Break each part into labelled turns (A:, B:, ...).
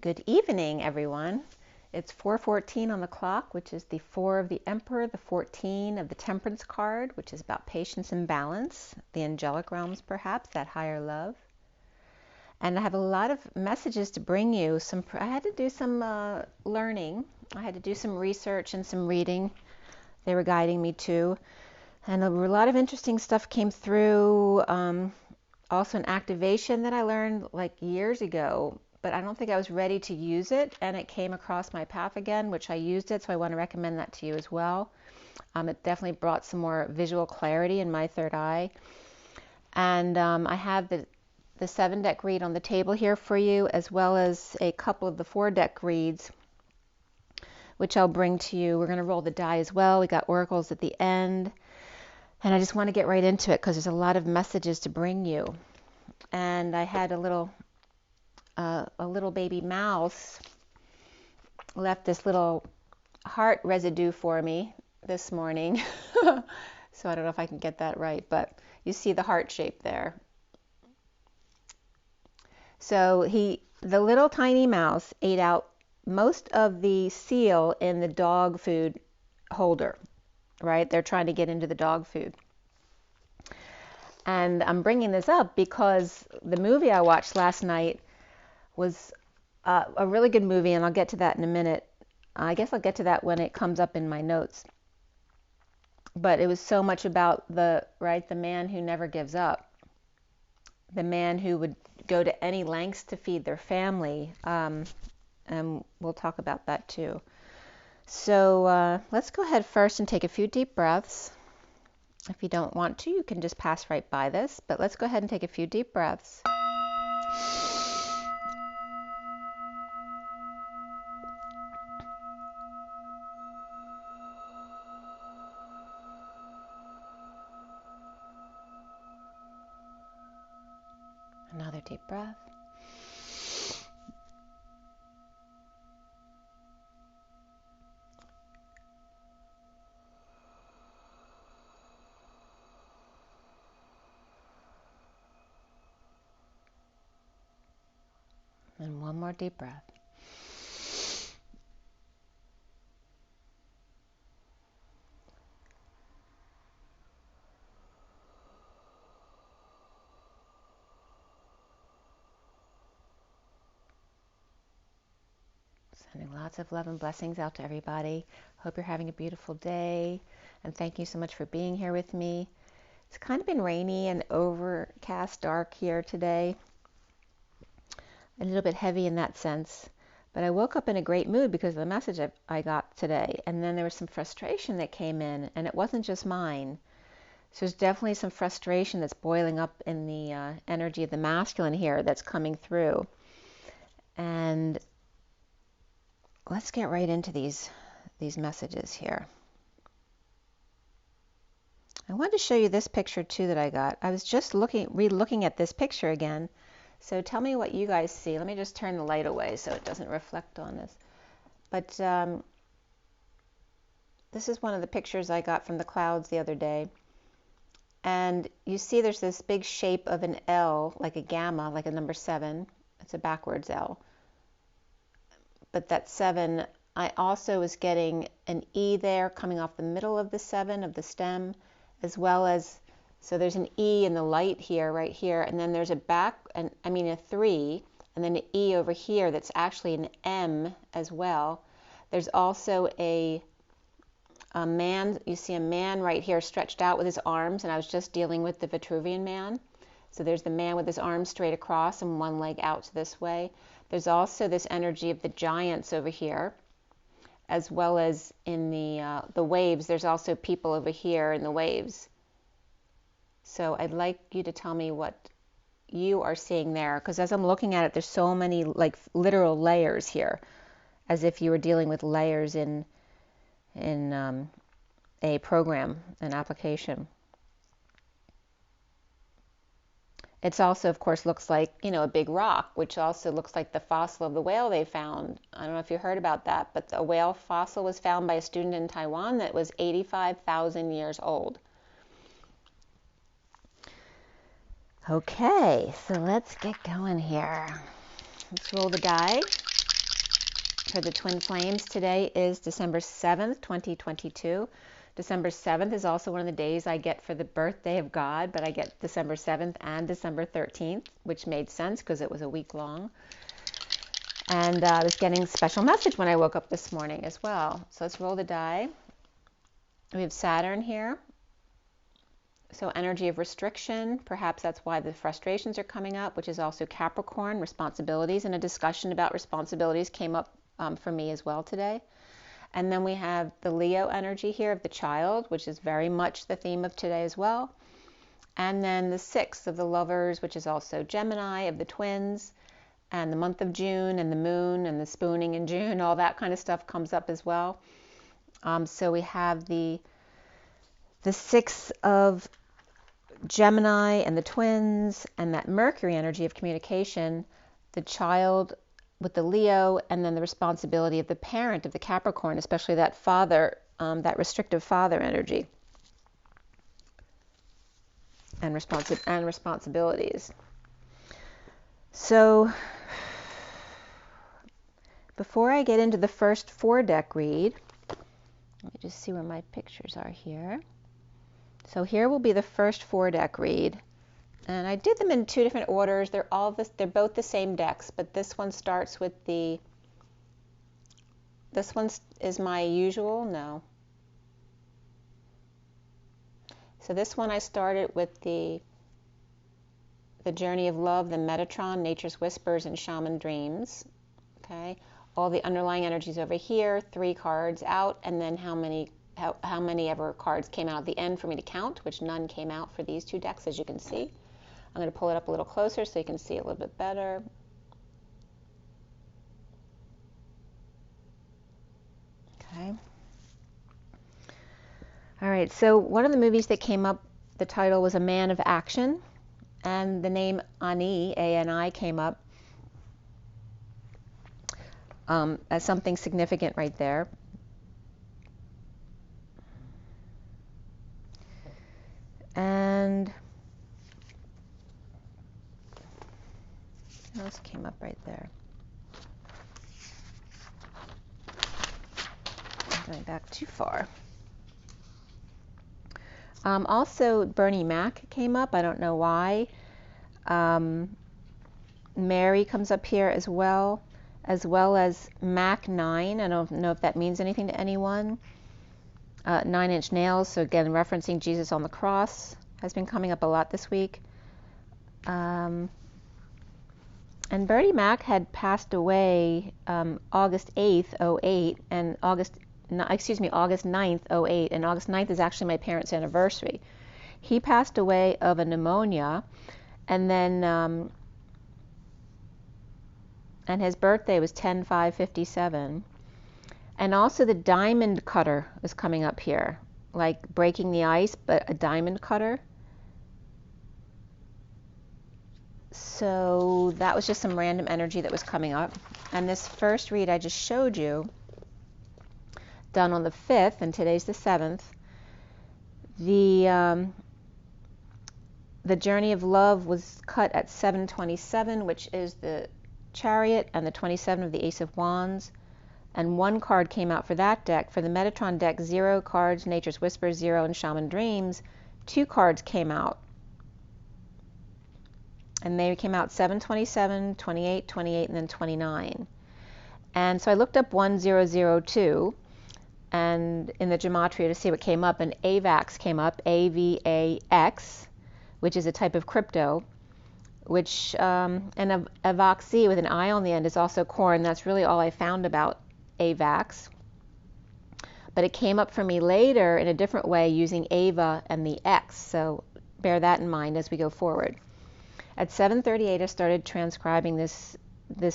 A: Good evening, everyone. It's 4:14 on the clock, which is the 4 of the Emperor, the 14 of the Temperance card, which is about patience and balance, the angelic realms perhaps, that higher love. And I have a lot of messages to bring you. I had to do some learning. I had to do some research and some reading. They were guiding me to. And a lot of interesting stuff came through. Also an activation that I learned like years ago, but I don't think I was ready to use it, and it came across my path again, which I used it, so I want to recommend that to you as well. It definitely brought some more visual clarity in my third eye. And I have the 7-deck read on the table here for you, as well as a couple of the 4-deck reads, which I'll bring to you. We're going to roll the die as well. We got oracles at the end. And I just want to get right into it because there's a lot of messages to bring you. And I had a little baby mouse left this little heart residue for me this morning. So I don't know if I can get that right, but you see the heart shape there. So the little tiny mouse ate out most of the seal in the dog food holder, right? They're trying to get into the dog food. And I'm bringing this up because the movie I watched last night was a really good movie, and I'll get to that in a minute. I guess I'll get to that when it comes up in my notes. But it was so much about the man who never gives up, the man who would go to any lengths to feed their family, and we'll talk about that too. So let's go ahead first and take a few deep breaths. If you don't want to, you can just pass right by this, but let's go ahead and take a few deep breaths. Another deep breath. And one more deep breath. Sending lots of love and blessings out to everybody. Hope you're having a beautiful day. And thank you so much for being here with me. It's kind of been rainy and overcast, dark here today. A little bit heavy in that sense. But I woke up in a great mood because of the message I got today. And then there was some frustration that came in, and it wasn't just mine. So there's definitely some frustration that's boiling up in the energy of the masculine here that's coming through. And let's get right into these messages here. I wanted to show you this picture too that I got. I was just re-looking at this picture again. So tell me what you guys see. Let me just turn the light away so it doesn't reflect on this. But this is one of the pictures I got from the clouds the other day. And you see there's this big shape of an L, like a gamma, like a number 7. It's a backwards L. But that 7, I also was getting an E there coming off the middle of the 7 of the stem, as well as, so there's an E in the light here, right here, and then there's a 3, and then an E over here that's actually an M as well. There's also a man, you see a man right here stretched out with his arms, and I was just dealing with the Vitruvian man. So there's the man with his arms straight across and one leg out this way. There's also this energy of the giants over here, as well as in the waves. There's also people over here in the waves. So I'd like you to tell me what you are seeing there, because as I'm looking at it, there's so many like literal layers here, as if you were dealing with layers in a program, an application. It's also, of course, looks like, a big rock, which also looks like the fossil of the whale they found. I don't know if you heard about that, but the whale fossil was found by a student in Taiwan that was 85,000 years old. Okay, so let's get going here. Let's roll the die. For the twin flames, today is December 7th, 2022. December 7th is also one of the days I get for the birthday of God, but I get December 7th and December 13th, which made sense because it was a week long. And I was getting a special message when I woke up this morning as well. So let's roll the die. We have Saturn here. So energy of restriction, perhaps that's why the frustrations are coming up, which is also Capricorn, responsibilities, and a discussion about responsibilities came up for me as well today. And then we have the Leo energy here of the child, which is very much the theme of today as well. And then the 6th of the lovers, which is also Gemini of the twins, and the month of June and the moon and the spooning in June, all that kind of stuff comes up as well. So we have the 6th of Gemini and the twins and that Mercury energy of communication, the child with the Leo, and then the responsibility of the parent of the Capricorn, especially that father, that restrictive father energy and responsibilities. So before I get into the first 4-deck read, let me just see where my pictures are here. So here will be the first 4-deck read. And I did them in 2 different orders. They're both the same decks, but this one starts with this one is my usual, no. So this one I started with the Journey of Love, the Metatron, Nature's Whispers, and Shaman Dreams. Okay, all the underlying energies over here, 3 cards out, and then how many ever cards came out at the end for me to count, which none came out for these 2 decks, as you can see. I'm going to pull it up a little closer so you can see it a little bit better. Okay. All right, so one of the movies that came up, the title was A Man of Action, and the name Ani, A-N-I, came up as something significant right there. And what else came up right there? I'm going back too far. Also, Bernie Mac came up. I don't know why. Mary comes up here as well as Mac 9. I don't know if that means anything to anyone. 9-inch nails, so again, referencing Jesus on the cross, has been coming up a lot this week. And Bernie Mac had passed away August 8th, 08, and August 9th, 08, and August 9th is actually my parents' anniversary. He passed away of a pneumonia, and then and his birthday was 10/5/57. And also the diamond cutter is coming up here, like breaking the ice, but a diamond cutter. So that was just some random energy that was coming up. And this first read I just showed you, done on the 5th, and today's the 7th. The Journey of Love was cut at 7/27, which is the Chariot, and the 27 of the Ace of Wands. And 1 card came out for that deck. For the Metatron deck, 0 cards, Nature's Whispers, 0, and Shaman Dreams. 2 cards came out. And they came out 7/27, 28, 28, and then 29. And so I looked up 1002 and in the gematria to see what came up, and AVAX came up, AVAX, which is a type of crypto, which, and Avoxy with an I on the end is also corn. That's really all I found about AVAX. But it came up for me later in a different way using Ava and the X, so bear that in mind as we go forward. At 7:38, I started transcribing this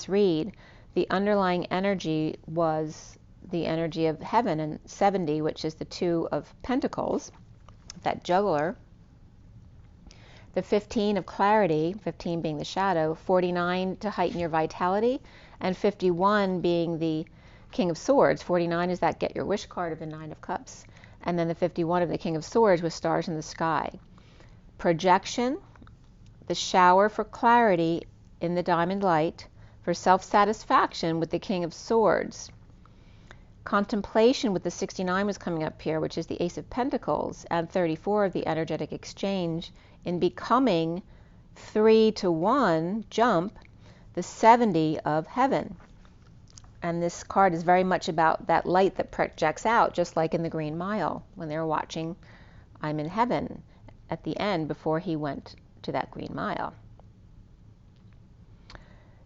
A: read. The underlying energy was the energy of heaven, and 70, which is the 2 of Pentacles, that juggler. The 15 of clarity, 15 being the shadow, 49 to heighten your vitality, and 51 being the King of Swords. 49 is that get your wish card of the 9 of Cups. And then the 51 of the King of Swords with stars in the sky. Projection, the shower for clarity in the diamond light. for self-satisfaction with the King of Swords. Contemplation with the 69 was coming up here, which is the Ace of Pentacles, and 34 of the energetic exchange in becoming 3 to 1 jump, the 70 of heaven. And this card is very much about that light that projects out, just like in the Green Mile when they were watching I'm in Heaven at the end before he went to that Green Mile.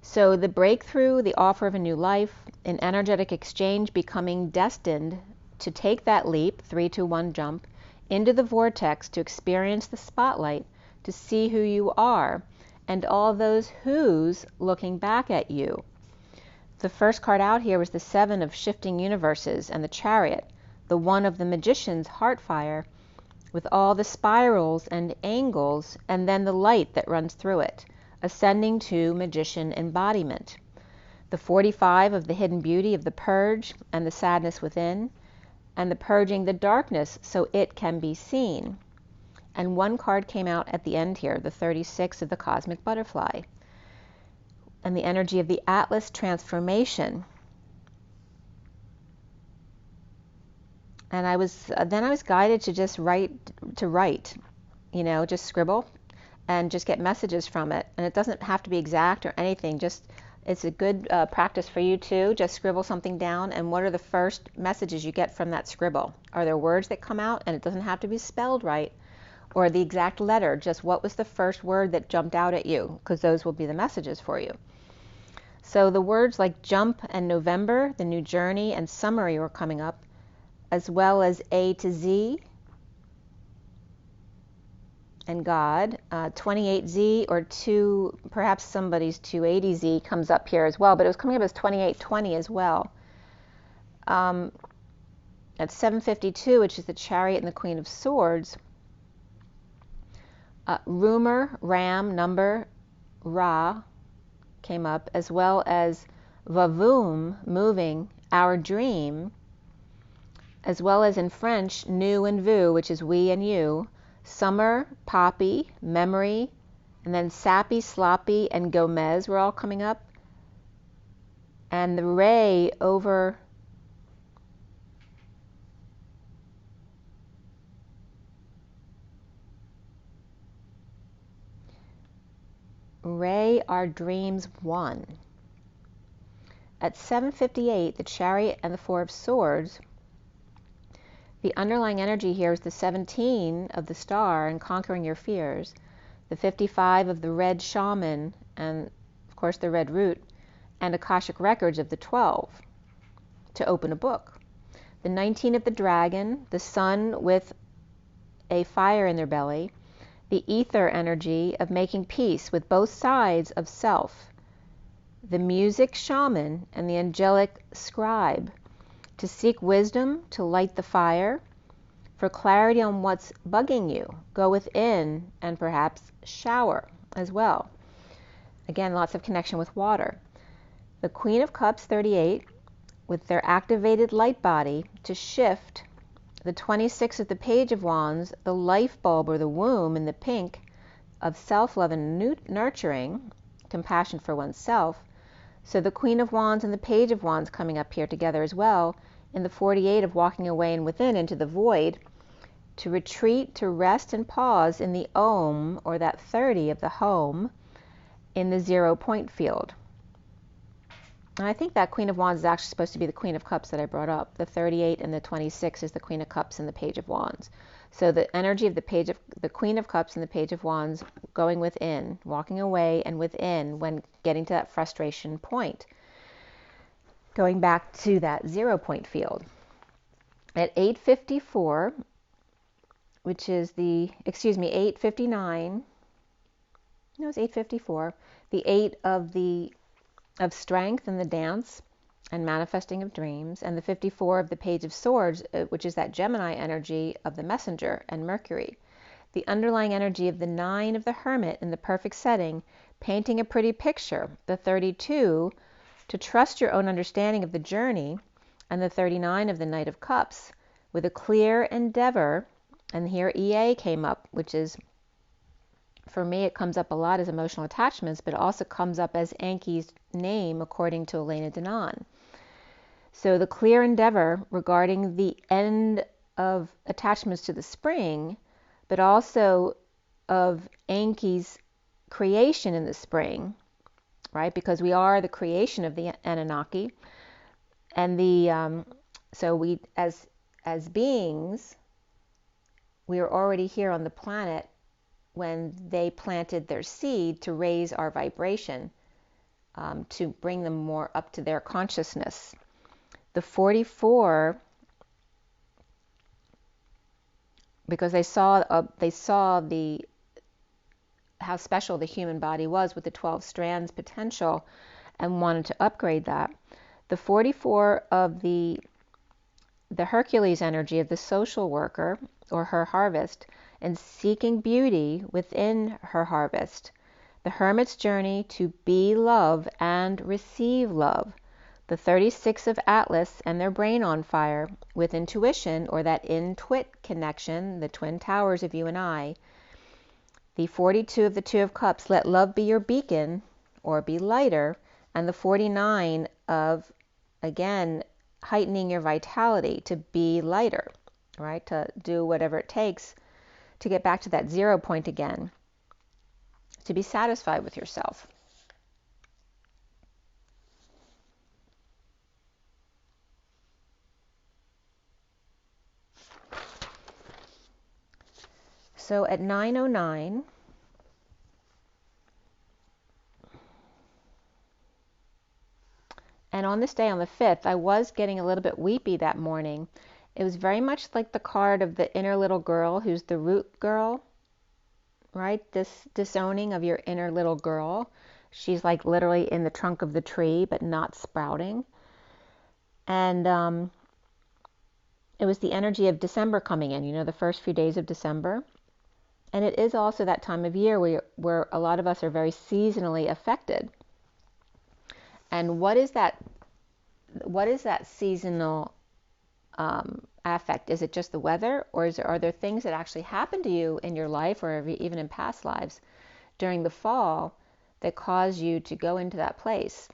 A: So the breakthrough, the offer of a new life, an energetic exchange, becoming destined to take that leap, 3 to 1 jump, into the vortex to experience the spotlight, to see who you are, and all those who's looking back at you. The first card out here was the 7 of shifting universes and the Chariot, the 1 of the Magician's heart fire, with all the spirals and angles, and then the light that runs through it, ascending to Magician embodiment. The 45 of the hidden beauty of the purge and the sadness within, and the purging the darkness so it can be seen. And one card came out at the end here, the 36 of the cosmic butterfly, and the energy of the Atlas transformation. And then I was guided to just write, you know, just scribble and just get messages from it. And it doesn't have to be exact or anything, just it's a good practice for you too. Just scribble something down, and what are the first messages you get from that scribble? Are there words that come out? And it doesn't have to be spelled right or the exact letter, just what was the first word that jumped out at you, because those will be the messages for you. So the words like jump and November, the new journey, and summary were coming up, as well as A to Z and God. 28Z or 2, perhaps somebody's 280Z comes up here as well, but it was coming up as 2820 as well. At 752, which is the Chariot and the Queen of Swords, rumor, ram, number, Ra came up, as well as vavoom, moving, our dream, as well as in French, nous and vous, which is we and you, summer, poppy, memory, and then sappy, sloppy, and Gomez were all coming up. And the ray over Ray, our dreams won. At 758, the Chariot and the 4 of Swords, the underlying energy here is the 17 of the Star and conquering your fears, the 55 of the Red Shaman, and of course the Red Root, and Akashic Records of the 12, to open a book. The 19 of the Dragon, the Sun with a fire in their belly, the ether energy of making peace with both sides of self, the music shaman and the angelic scribe, to seek wisdom, to light the fire, for clarity on what's bugging you, go within and perhaps shower as well. Again, lots of connection with water. The Queen of Cups, 38, with their activated light body, to shift. The 26 of the Page of Wands, the life bulb or the womb in the pink of self-love and nurturing, compassion for oneself. So the Queen of Wands and the Page of Wands coming up here together as well, in the 48 of walking away and within into the void, to retreat, to rest and pause in the Om, or that 30 of the home, in the 0 point field. And I think that Queen of Wands is actually supposed to be the Queen of Cups that I brought up. The 38 and the 26 is the Queen of Cups and the Page of Wands. So the energy of the Queen of Cups and the Page of Wands going within, walking away and within when getting to that frustration point. Going back to that 0 point field. At 8:54, which is 8:59, no, it's 8:54, the 8 of strength and the dance and manifesting of dreams, and the 54 of the Page of Swords, which is that Gemini energy of the messenger and Mercury. The underlying energy of the 9 of the Hermit in the perfect setting, painting a pretty picture. The 32, to trust your own understanding of the journey, and the 39 of the Knight of Cups, with a clear endeavor, and here EA came up, which is For me, it comes up a lot as emotional attachments, but it also comes up as Enki's name according to Elena Denon. So the clear endeavor regarding the end of attachments to the spring, but also of Enki's creation in the spring, right? Because we are the creation of the Anunnaki, and so we as beings, we are already here on the planet when they planted their seed to raise our vibration, to bring them more up to their consciousness. The 44, because they saw how special the human body was with the 12 strands potential and wanted to upgrade that. The 44 of the Hercules energy of the social worker, or her harvest, and seeking beauty within her harvest. The hermit's journey to be love and receive love. The 36 of Atlas and their brain on fire with intuition, or that in-twit connection, the twin towers of you and I. The 42 of the Two of Cups, let love be your beacon, or be lighter. And the 49 of, again, heightening your vitality to be lighter, right? To do whatever it takes to get back to that 0 point again, to be satisfied with yourself. So at 9:09, and on this day, on the 5th, I was getting a little bit weepy that morning. It was very much like the card of the inner little girl who's the root girl, right? This disowning of your inner little girl. She's like literally in the trunk of the tree, but not sprouting. And it was the energy of December coming in, the first few days of December. And it is also that time of year where a lot of us are very seasonally affected. And what is that seasonal affect? Is it just the weather, or are there things that actually happen to you in your life, or even in past lives during the fall, that cause you to go into that place?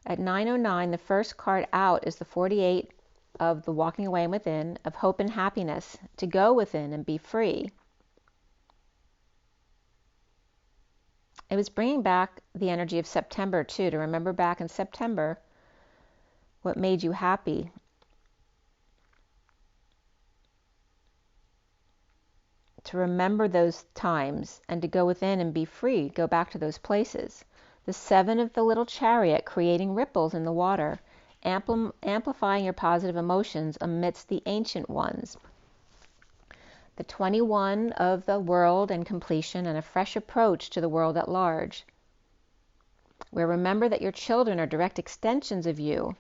A: At 9:09, the first card out is the 48 of the walking away within, of hope and happiness, to go within and be free. It was bringing back the energy of September too, to remember back in September what made you happy. To remember those times and to go within and be free, go back to those places. The 7 of the little chariot, creating ripples in the water, amplifying your positive emotions amidst the ancient ones. The 21 of the world and completion, and a fresh approach to the world at large, where remember that your children are direct extensions of you,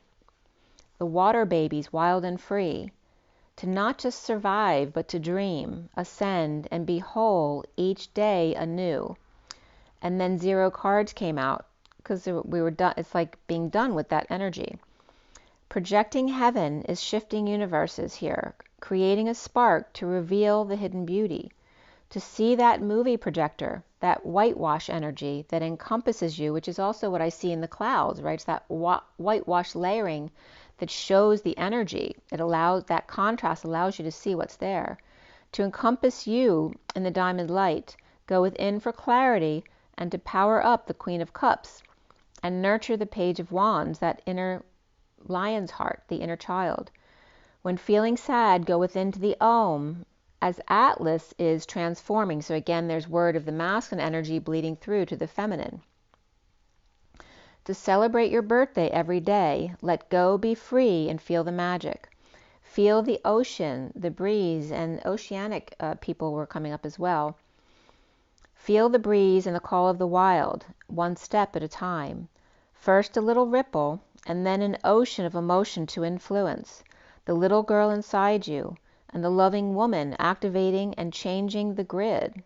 A: the water babies, wild and free, to not just survive, but to dream, ascend, and be whole each day anew. And then 0 cards came out, because we were done. It's like being done with that energy. Projecting heaven is shifting universes here, creating a spark to reveal the hidden beauty, to see that movie projector, that whitewash energy that encompasses you, which is also what I see in the clouds, right? It's that whitewash layering that shows the energy. It allows, that contrast allows you to see what's there. To encompass you in the diamond light, go within for clarity, and to power up the Queen of Cups, and nurture the Page of Wands, that inner lion's heart, the inner child. When feeling sad, go within to the Om, as Atlas is transforming. So again, there's word of the masculine energy bleeding through to the feminine. To celebrate your birthday every day, let go, be free, and feel the magic. Feel the ocean, the breeze, and oceanic people were coming up as well. Feel the breeze and the call of the wild, one step at a time. First a little ripple, and then an ocean of emotion to influence. The little girl inside you, and the loving woman activating and changing the grid.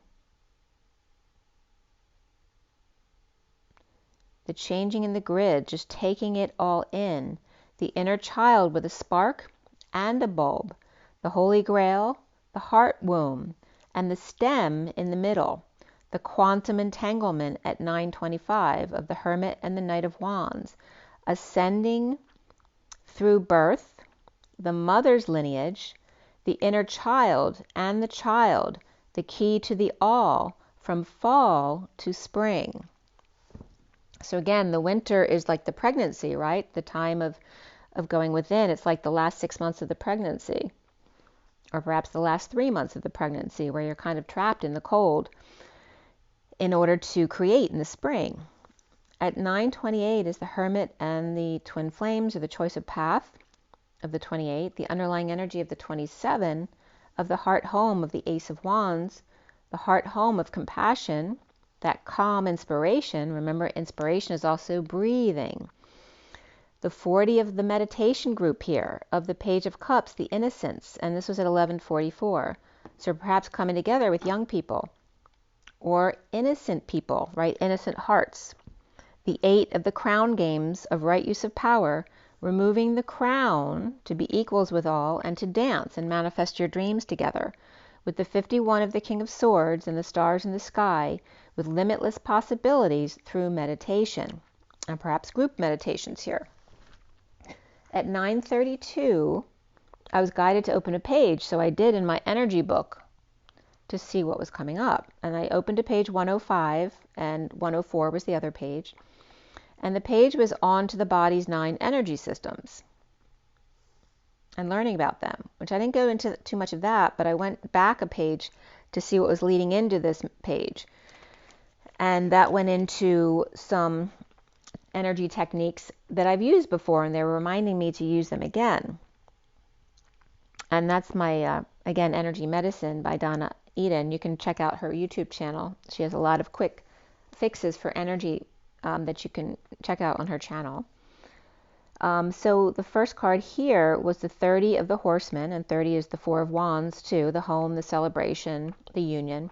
A: The changing in the grid, just taking it all in. The inner child with a spark and a bulb. The Holy Grail, the heart womb, and the stem in the middle. the quantum entanglement at 9:25 of the Hermit and the Knight of Wands, ascending through birth, the mother's lineage, the inner child and the child, the key to the all, from fall to spring. So again, the winter is like the pregnancy, right? The time of going within. It's like the last 6 months of the pregnancy, or perhaps the last 3 months of the pregnancy, where you're kind of trapped in the cold in order to create in the spring. At 9:28 is the Hermit and the Twin Flames, or the choice of path of the 28, the underlying energy of the 27, of the heart home of the Ace of Wands, the heart home of compassion, that calm inspiration. Remember, inspiration is also breathing. The 40 of the meditation group here, of the Page of Cups, the Innocence, and this was at 11:44. So perhaps coming together with young people or innocent people, right? Innocent hearts. The 8 of the Crown Games, of right use of power, removing the crown to be equals with all and to dance and manifest your dreams together. With the 51 of the King of Swords and the stars in the sky, with limitless possibilities through meditation, and perhaps group meditations here. At 9:32, I was guided to open a page, so I did in my energy book to see what was coming up. And I opened to page 105, and 104 was the other page. And the page was on to the body's 9 energy systems and learning about them, which I didn't go into too much of that, but I went back a page to see what was leading into this page. And that went into some energy techniques that I've used before, and they were reminding me to use them again. And that's my, again, Energy Medicine by Donna Eden. You can check out her YouTube channel. She has a lot of quick fixes for energy that you can check out on her channel. So the first card here was the 30 of the Horseman, and 30 is the 4 of Wands too, the home, the celebration, the union.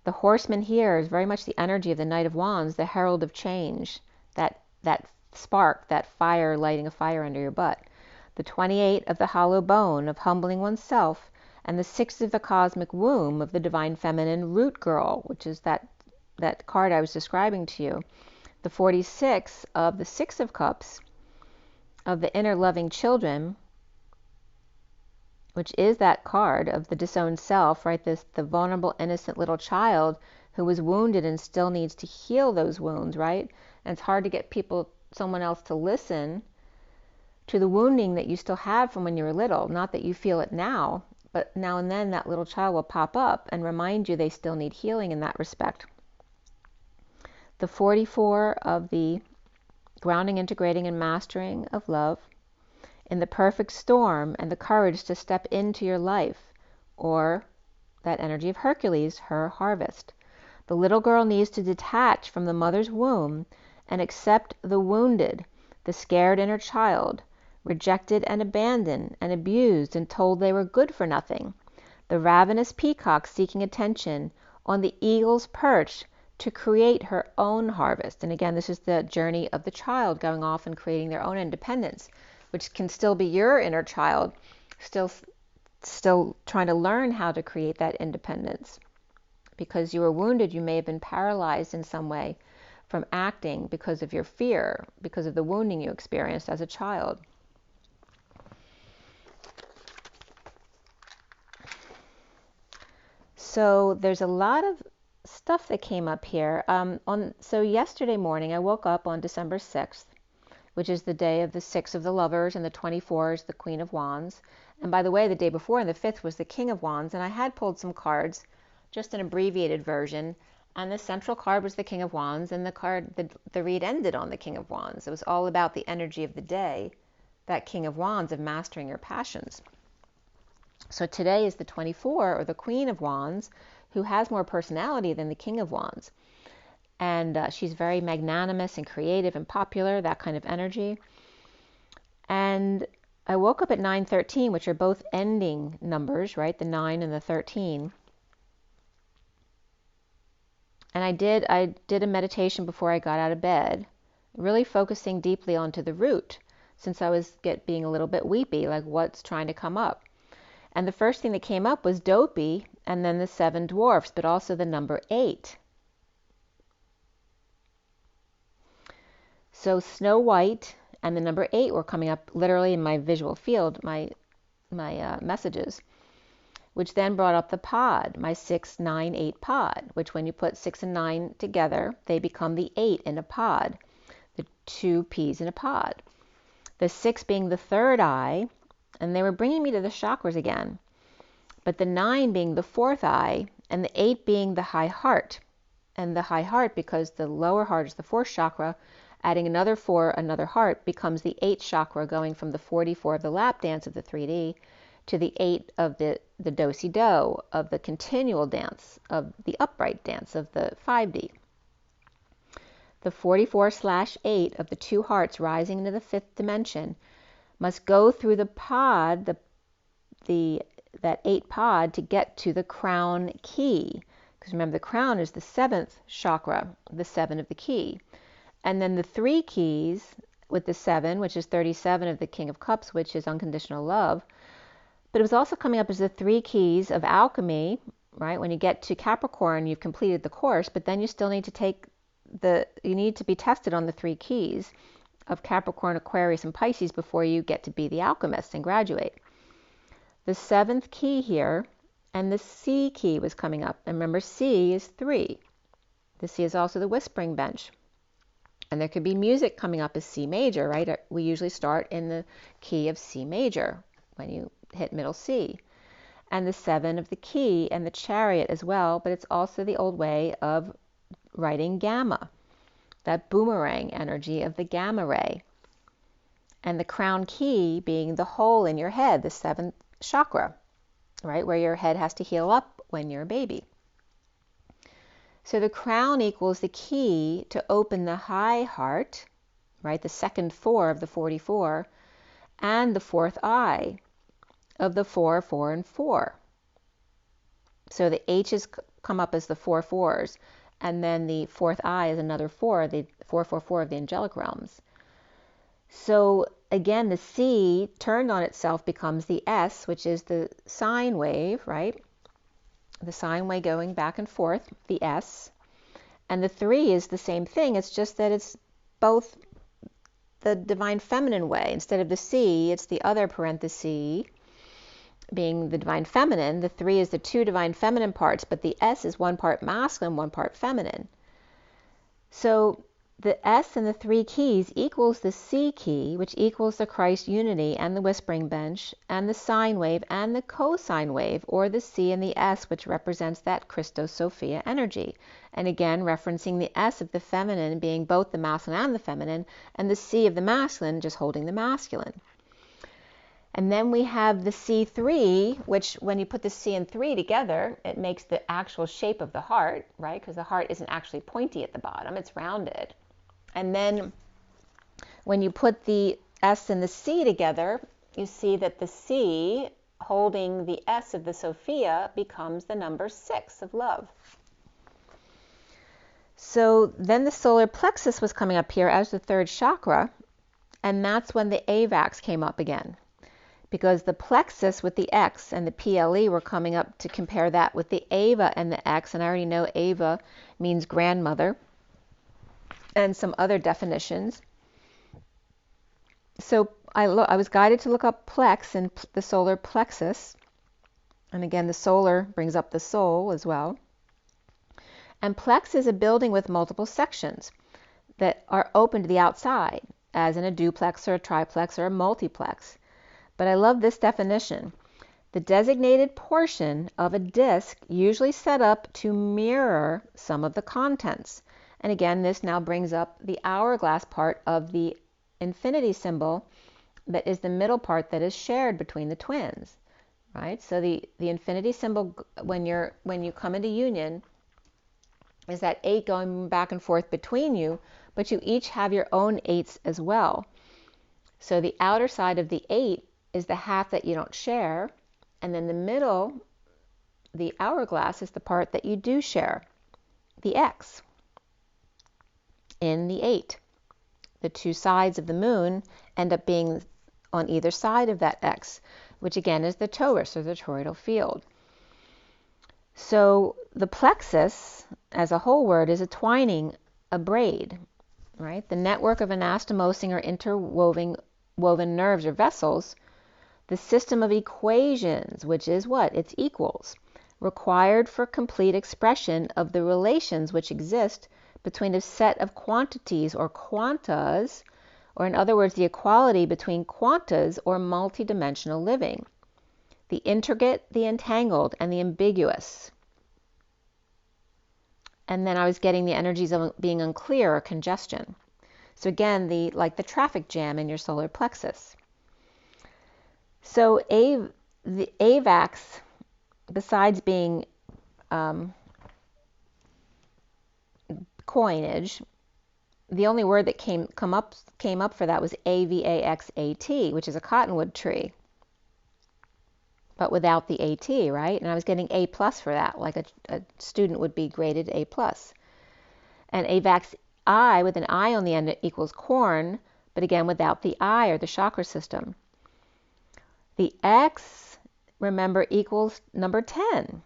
A: The Horseman here is very much the energy of the Knight of Wands, the herald of change, that spark, that fire, lighting a fire under your butt. The 28 of the hollow bone, of humbling oneself, and the 6 of the cosmic womb, of the divine feminine root girl, which is that card I was describing to you. The 46 of the 6 of Cups, of the inner loving children, which is that card of the disowned self, right? The vulnerable, innocent little child who was wounded and still needs to heal those wounds, right? And it's hard to get someone else to listen to the wounding that you still have from when you were little. Not that you feel it now, but now and then that little child will pop up and remind you they still need healing in that respect. The 44 of the grounding, integrating, and mastering of love, in the perfect storm and the courage to step into your life, or that energy of Hercules, her harvest. The little girl needs to detach from the mother's womb and accept the wounded, the scared inner child, rejected and abandoned and abused and told they were good for nothing. The ravenous peacock seeking attention on the eagle's perch to create her own harvest. And again, this is the journey of the child going off and creating their own independence, which can still be your inner child, still trying to learn how to create that independence. Because you were wounded, you may have been paralyzed in some way from acting because of your fear, because of the wounding you experienced as a child. So there's a lot of stuff that came up here. So yesterday morning, I woke up on December 6th, which is the day of the 6 of the Lovers, and the 24 is the Queen of Wands. And by the way, the day before, and the 5th, was the King of Wands. And I had pulled some cards, just an abbreviated version. And the central card was the King of Wands, and the read ended on the King of Wands. It was all about the energy of the day, that King of Wands, of mastering your passions. So today is the 24, or the Queen of Wands, who has more personality than the King of Wands. And she's very magnanimous and creative and popular, that kind of energy. And I woke up at 9:13, which are both ending numbers, right? The 9 and the 13. And I did a meditation before I got out of bed, really focusing deeply onto the root, since I was being a little bit weepy, like what's trying to come up. And the first thing that came up was dopey, and then the 7 dwarfs, but also the number 8. So Snow White and the number 8 were coming up literally in my visual field, my messages, which then brought up the pod, my 6, 9, 8 pod, which when you put 6 and 9 together, they become the 8 in a pod, the 2 peas in a pod. The 6 being the third eye, and they were bringing me to the chakras again, but the 9 being the fourth eye, and the 8 being the high heart. And the high heart, because the lower heart is the fourth chakra, adding another 4, another heart, becomes the 8th chakra, going from the 44 of the lap dance of the 3D to the 8 of the do-si-do, of the continual dance, of the upright dance of the 5D. The 44/8 of the 2 hearts rising into the 5th dimension must go through the pod, that 8 pod, to get to the crown key. Because remember, the crown is the 7th chakra, the 7 of the key. And then the 3 keys with the 7, which is 37 of the King of Cups, which is unconditional love. But it was also coming up as the 3 keys of alchemy, right? When you get to Capricorn, you've completed the course, but then you still need to you need to be tested on the 3 keys of Capricorn, Aquarius, and Pisces before you get to be the alchemist and graduate. The 7th key here, and the C key was coming up. And remember, C is 3. The C is also the whispering bench. And there could be music coming up as C major, right? We usually start in the key of C major when you hit middle C. And the 7 of the key and the chariot as well, but it's also the old way of writing gamma, that boomerang energy of the gamma ray. And the crown key being the hole in your head, the 7th chakra, right, where your head has to heal up when you're a baby. So the crown equals the key to open the high heart, right, the second 4 of the 44, and the 4th eye of the 4, 4, and 4. So the H's come up as the 4 4s, and then the 4th eye is another 4, the 4, 4, 4 of the angelic realms. So again, the C turned on itself becomes the S, which is the sine wave, right? The sine wave going back and forth, the S. And the 3 is the same thing. It's just that it's both the divine feminine way. Instead of the C, it's the other parenthesis being the divine feminine. The 3 is the 2 divine feminine parts, but the S is 1 part masculine, 1 part feminine. So the S and the 3 keys equals the C key, which equals the Christ unity and the whispering bench and the sine wave and the cosine wave, or the C and the S, which represents that Christos Sophia energy. And again, referencing the S of the feminine being both the masculine and the feminine, and the C of the masculine just holding the masculine. And then we have the C3, which when you put the C and 3 together, it makes the actual shape of the heart, right? Because the heart isn't actually pointy at the bottom, it's rounded. And then when you put the S and the C together, you see that the C holding the S of the Sophia becomes the number 6 of love. So then the solar plexus was coming up here as the 3rd chakra, and that's when the AVAX came up again. Because the plexus with the X and the PLE were coming up to compare that with the Ava and the X, and I already know Ava means grandmother, and some other definitions. So I was guided to look up plex and the solar plexus. And again, the solar brings up the soul as well. And plex is a building with multiple sections that are open to the outside, as in a duplex or a triplex or a multiplex. But I love this definition. The designated portion of a disc usually set up to mirror some of the contents. And again, this now brings up the hourglass part of the infinity symbol that is the middle part that is shared between the twins, right? So the infinity symbol, when you come into union, is that 8 going back and forth between you, but you each have your own 8s as well. So the outer side of the 8 is the half that you don't share, and then the middle, the hourglass, is the part that you do share, the X. In the 8. The 2 sides of the moon end up being on either side of that X, which again is the torus or the toroidal field. So the plexus as a whole word is a twining, a braid, right? The network of anastomosing or interwoven nerves or vessels, the system of equations, which is what? It's equals, required for complete expression of the relations which exist between a set of quantities or quantas, or in other words, the equality between quantas or multidimensional living, the intricate, the entangled, and the ambiguous. And then I was getting the energies of being unclear or congestion. So again, like the traffic jam in your solar plexus. So the AVAX, besides being coinage, the only word that came up for that was AVAXAT, which is a cottonwood tree, but without the AT, right? And I was getting A+ for that, like a student would be graded A+. And AVAX I with an I on the end equals corn, but again without the I or the chakra system. The X, remember, equals number 10,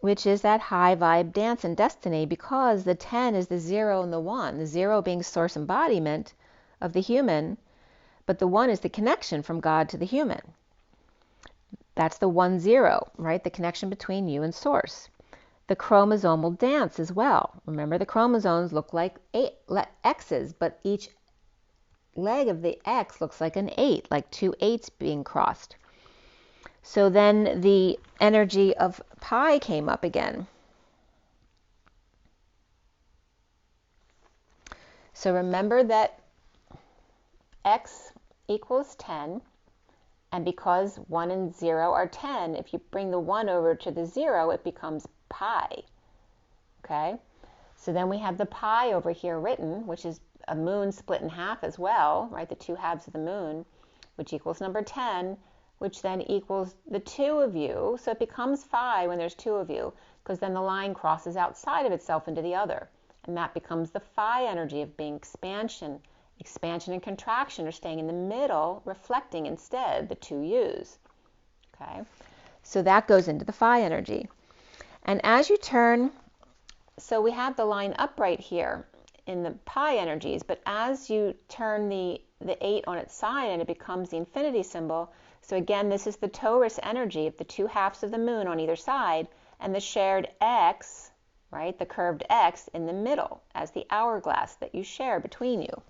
A: which is that high vibe dance and destiny, because the 10 is the 0 and the 1, the 0 being source embodiment of the human, but the 1 is the connection from God to the human. That's the 1-0, right? The connection between you and source. The chromosomal dance as well. Remember, the chromosomes look like X's, but each leg of the X looks like an 8, like 2 8s being crossed. So then the energy of pi came up again. So remember that X equals 10, and because 1 and 0 are 10, if you bring the 1 over to the 0, it becomes pi. Okay? So then we have the pi over here written, which is a moon split in half as well, right? The 2 halves of the moon, which equals number 10, which then equals the 2 of you. So it becomes phi when there's 2 of you, because then the line crosses outside of itself into the other. And that becomes the phi energy of being expansion. Expansion and contraction are staying in the middle, reflecting instead the 2 U's. Okay? So that goes into the phi energy. And as you turn, so we have the line upright here in the pi energies, but as you turn the 8 on its side and it becomes the infinity symbol, so again, this is the torus energy of the 2 halves of the moon on either side, and the shared X, right, the curved X in the middle as the hourglass that you share between you.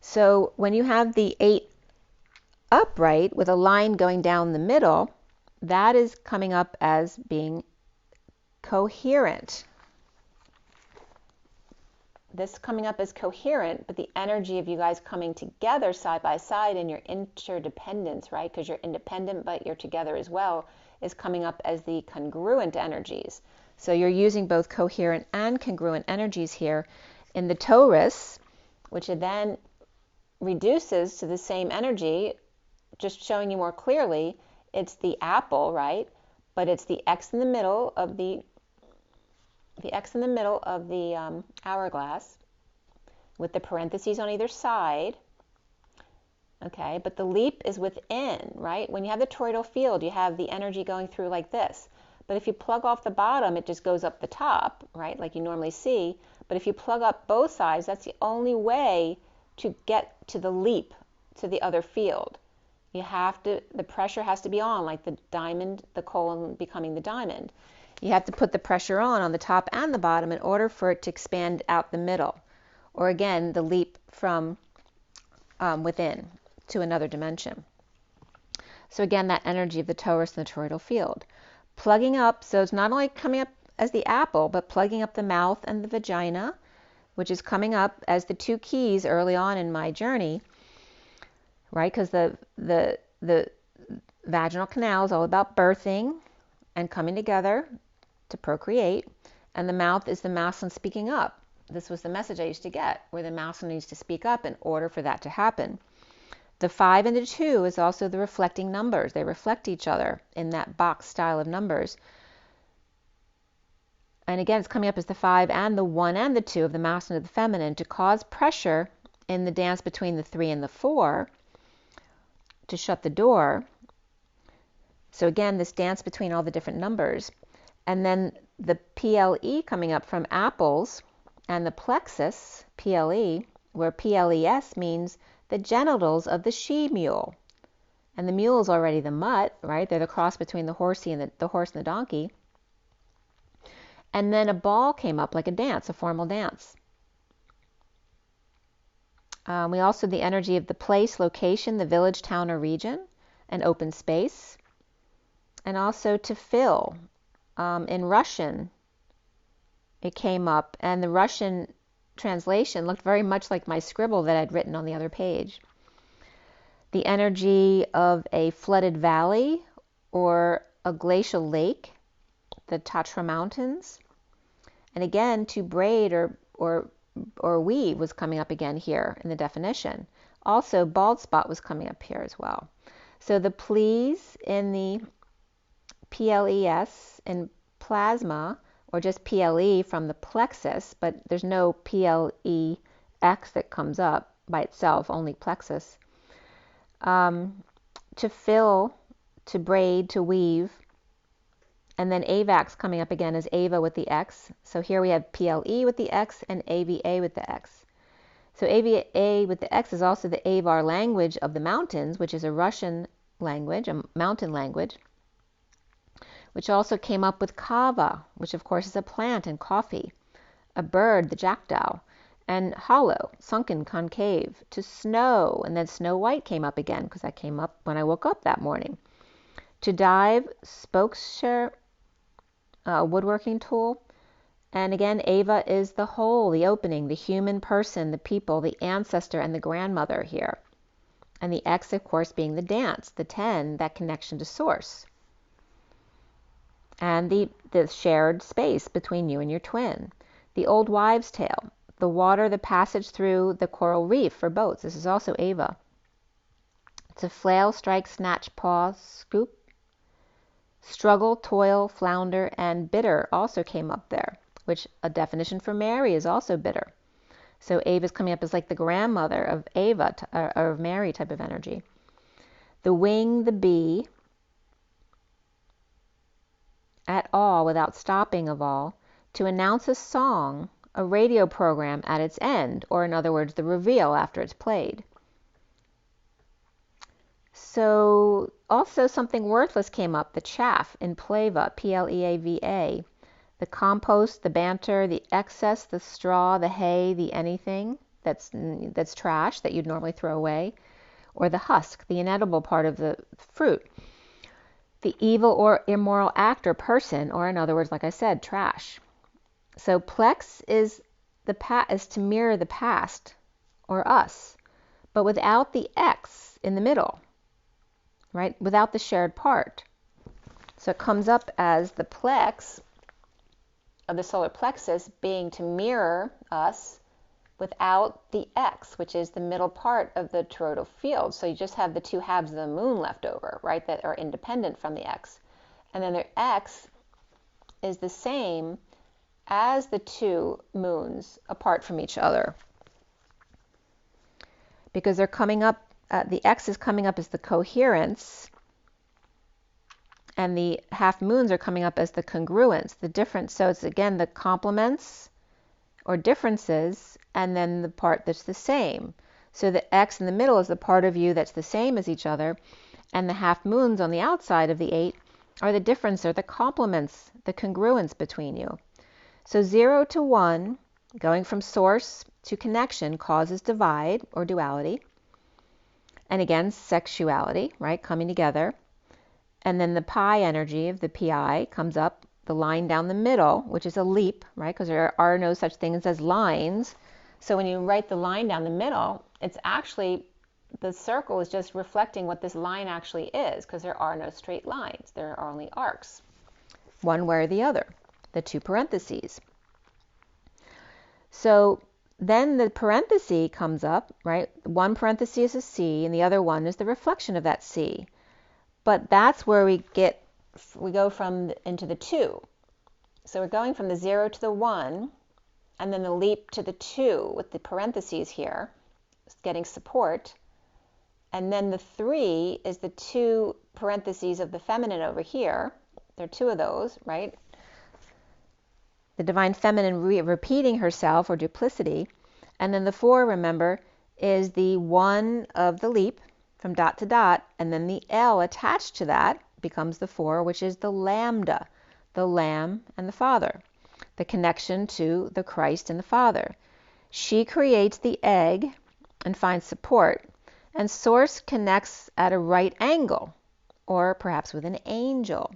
A: So when you have the 8 upright with a line going down the middle, that is coming up as being coherent. This coming up as coherent, but the energy of you guys coming together side by side in your interdependence, right? Because you're independent, but you're together as well, is coming up as the congruent energies. So you're using both coherent and congruent energies here in the torus, which then reduces to the same energy, just showing you more clearly. It's the apple, right? But it's the X in the middle of the hourglass with the parentheses on either side. Okay, but the leap is within, right? When you have the toroidal field, you have the energy going through like this. But if you plug off the bottom, it just goes up the top, right? Like you normally see. But if you plug up both sides, that's the only way to get to the leap to the other field. You have to, the pressure has to be on, like the diamond, the colon becoming the diamond. You have to put the pressure on the top and the bottom in order for it to expand out the middle. Or again, the leap from within to another dimension. So again, that energy of the torus and the toroidal field. Plugging up, so it's not only coming up as the apple, but plugging up the mouth and the vagina, which is coming up as the 2 keys early on in my journey, right? Because the vaginal canal is all about birthing and coming together to procreate, and the mouth is the masculine speaking up. This was the message I used to get, where the masculine needs to speak up in order for that to happen. The 5 and the 2 is also the reflecting numbers. They reflect each other in that box style of numbers. And again, it's coming up as the 5 and the 1 and the 2 of the masculine and the feminine to cause pressure in the dance between the 3 and the 4 to shut the door. So again, this dance between all the different numbers. And then the PLE coming up from apples and the plexus, PLE, where PLES means the genitals of the she-mule. And the mule is already the mutt, right? They're the cross between the horsey and the horse and the donkey. And then a ball came up like a dance, a formal dance. We also the energy of the place, location, the village, town, or region, and open space. And also to fill. In Russian, it came up, and the Russian translation looked very much like my scribble that I'd written on the other page. The energy of a flooded valley or a glacial lake, the Tatra Mountains. And again, to braid or weave was coming up again here in the definition. Also, bald spot was coming up here as well. So the please in the PLES in plasma, or just PLE from the plexus, but there's no PLEX that comes up by itself, only plexus. To fill, to braid, to weave. And then AVAX coming up again as Ava with the X. So here we have PLE with the X and AVA with the X. So AVA with the X is also the Avar language of the mountains, which is a Russian language, a mountain language, which also came up with kava, which of course is a plant, and coffee, a bird, the jackdaw, and hollow, sunken, concave, to snow, and then Snow White came up again because that came up when I woke up that morning. To dive, spokeshare, woodworking tool. And again, Ava is the whole, the opening, the human person, the people, the ancestor, and the grandmother here. And the X, of course, being the dance, the 10, that connection to source. And the shared space between you and your twin. The old wives' tale, the water, the passage through the coral reef for boats. This is also Ava. To flail, strike, snatch, paw, scoop. Struggle, toil, flounder, and bitter also came up there, which a definition for Mary is also bitter. So Ava is coming up as like the grandmother of Ava, or of Mary type of energy. The wing, the bee, at all, without stopping of all, to announce a song, a radio program at its end, or in other words, the reveal after it's played. So also something worthless came up, the chaff in pleva, P-L-E-A-V-A, the compost, the banter, the excess, the straw, the hay, the anything that's trash that you'd normally throw away, or the husk, the inedible part of the fruit, the evil or immoral act or person, or in other words, like I said, trash. So plex is is to mirror the past or us, but without the X in the middle. Right, without the shared part. So it comes up as the plex of the solar plexus being to mirror us without the X, which is the middle part of the toroidal field. So you just have the two halves of the moon left over, right, that are independent from the X. And then the X is the same as the two moons apart from each other. Because they're coming up, the X is coming up as the coherence, and the half moons are coming up as the congruence, the difference. So it's again the complements or differences, and then the part that's the same. So the X in the middle is the part of you that's the same as each other, and the half moons on the outside of the 8 are the difference, or the complements, the congruence between you. So 0 to 1, going from source to connection, causes divide or duality. And again, sexuality, right, coming together. And then the pi energy of the pi comes up, the line down the middle, which is a leap, right, because there are no such things as lines. So when you write the line down the middle, it's actually, the circle is just reflecting what this line actually is, because there are no straight lines. There are only arcs, one way or the other, the two parentheses. So then the parenthesis comes up, right? One parenthesis is a C, and the other one is the reflection of that C. But that's where we go from into the 2. So we're going from the 0 to the 1, and then the leap to the 2 with the parentheses here, getting support. And then the 3 is the 2 parentheses of the feminine over here. There are 2 of those, right? the divine feminine repeating herself, or duplicity. And then the 4, remember, is the 1 of the leap from dot to dot, and then the L attached to that becomes the 4, which is the lambda, the Lamb and the Father, the connection to the Christ and the Father. She creates the egg and finds support, and Source connects at a right angle, or perhaps with an angel.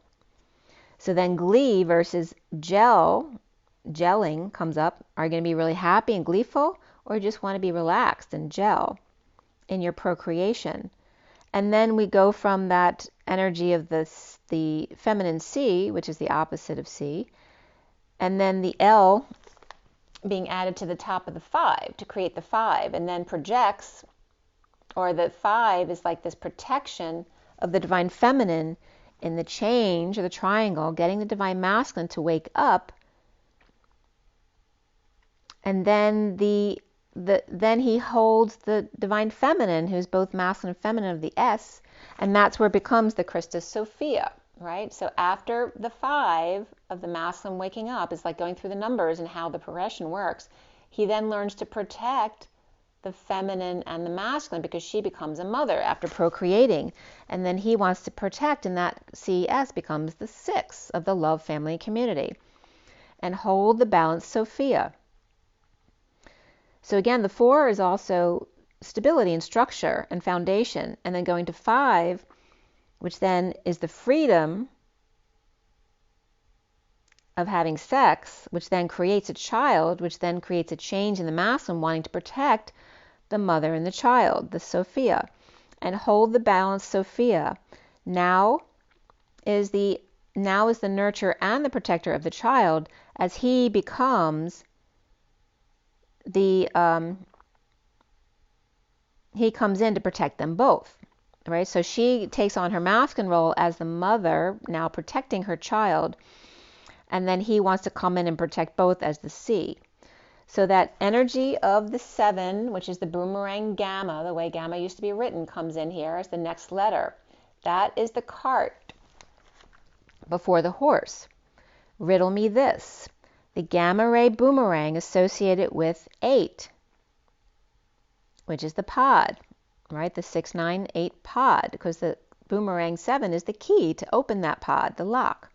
A: So then glee versus gelling comes up. Are you going to be really happy and gleeful, or you just want to be relaxed and gel in your procreation? And then we go from that energy of the feminine C, which is the opposite of C, and then the L being added to the top of the 5 to create the 5, and then projects, or the 5 is like this protection of the divine feminine in the change, or the triangle, getting the divine masculine to wake up. And then then he holds the divine feminine, who's both masculine and feminine, of the S, and that's where it becomes the Christus Sophia, right? So after the 5 of the masculine waking up, is like going through the numbers and how the progression works. He then learns to protect the feminine and the masculine, because she becomes a mother after procreating, and then he wants to protect, and that CS becomes the 6 of the love, family, and community, and hold the balanced Sophia. So again, the 4 is also stability and structure and foundation, and then going to 5, which then is the freedom of having sex, which then creates a child, which then creates a change in the masculine wanting to protect the mother and the child, the Sophia, and hold the balanced Sophia. Now is the nurturer and the protector of the child, as he becomes he comes in to protect them both, right? So she takes on her masculine role as the mother, now protecting her child, and then he wants to come in and protect both as the C. So that energy of the 7, which is the boomerang gamma, the way gamma used to be written, comes in here as the next letter. That is the cart before the horse. Riddle me this. The gamma ray boomerang associated with 8, which is the pod, right? The 698 pod, because the boomerang 7 is the key to open that pod, the lock.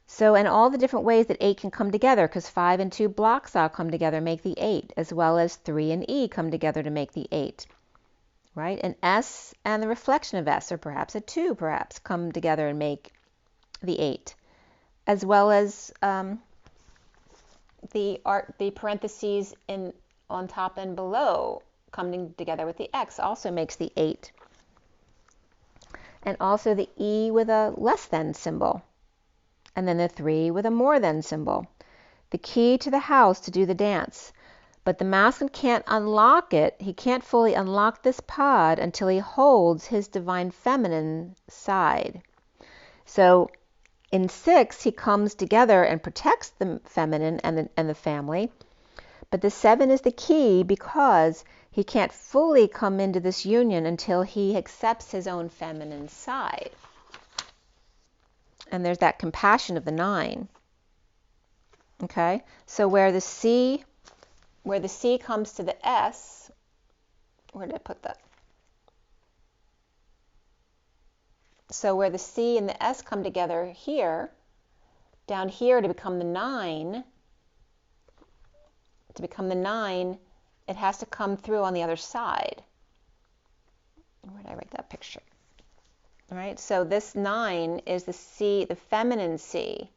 A: So, and all the different ways that 8 can come together, because 5 and 2 blocks all come together, make the 8, as well as 3 and E come together to make the 8, right? An S and the reflection of S, or perhaps a 2, come together and make the 8, as well as the parentheses on top and below coming together with the X also makes the 8. And also the E with a less than symbol, and then the 3 with a more than symbol. The key to the house to do the dance. But the masculine can't unlock it. He can't fully unlock this pod until he holds his divine feminine side. So in 6, he comes together and protects the feminine and the family. But the 7 is the key, because he can't fully come into this union until he accepts his own feminine side. And there's that compassion of the 9. Okay? So where the C comes to the S, where did I put that? So where the C and the S come together here, down here to become the 9, it has to come through on the other side. Where did I write that picture? All right, so this 9 is the C, the feminine C.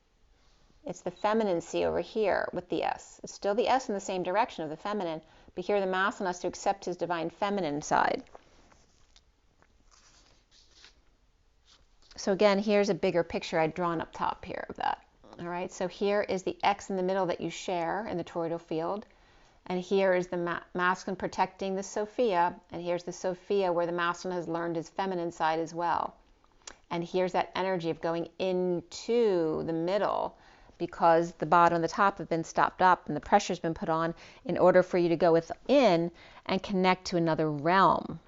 A: It's the feminine C over here with the S. It's still the S in the same direction of the feminine, but here the masculine has to accept his divine feminine side. So again, here's a bigger picture I'd drawn up top here of that. All right, so here is the X in the middle that you share in the toroidal field. And here is the masculine protecting the Sophia. And here's the Sophia where the masculine has learned his feminine side as well. And here's that energy of going into the middle, because the bottom and the top have been stopped up and the pressure's been put on in order for you to go within and connect to another realm.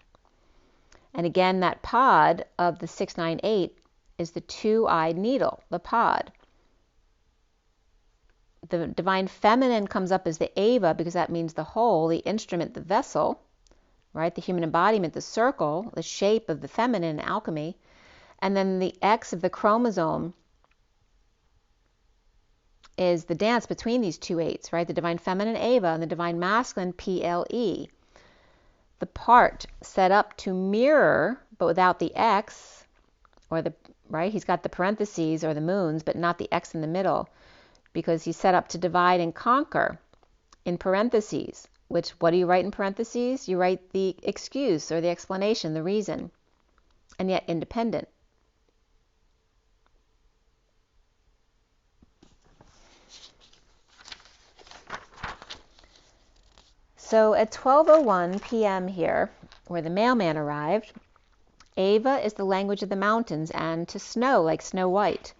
A: And again, that pod of the 698 is the 2-eyed needle, the pod. The divine feminine comes up as the Eva because that means the whole, the instrument, the vessel, right? The human embodiment, the circle, the shape of the feminine in alchemy. And then the X of the chromosome is the dance between these two eights, right? The divine feminine Eva and the divine masculine PLE. The part set up to mirror, but without the X, or the, right? He's got the parentheses or the moons, but not the X in the middle, because he's set up to divide and conquer in parentheses, which, what do you write in parentheses? You write the excuse or the explanation, the reason, and yet independent. So at 12:01 p.m. here, where the mailman arrived, Eva is the language of the mountains and to snow, like Snow White,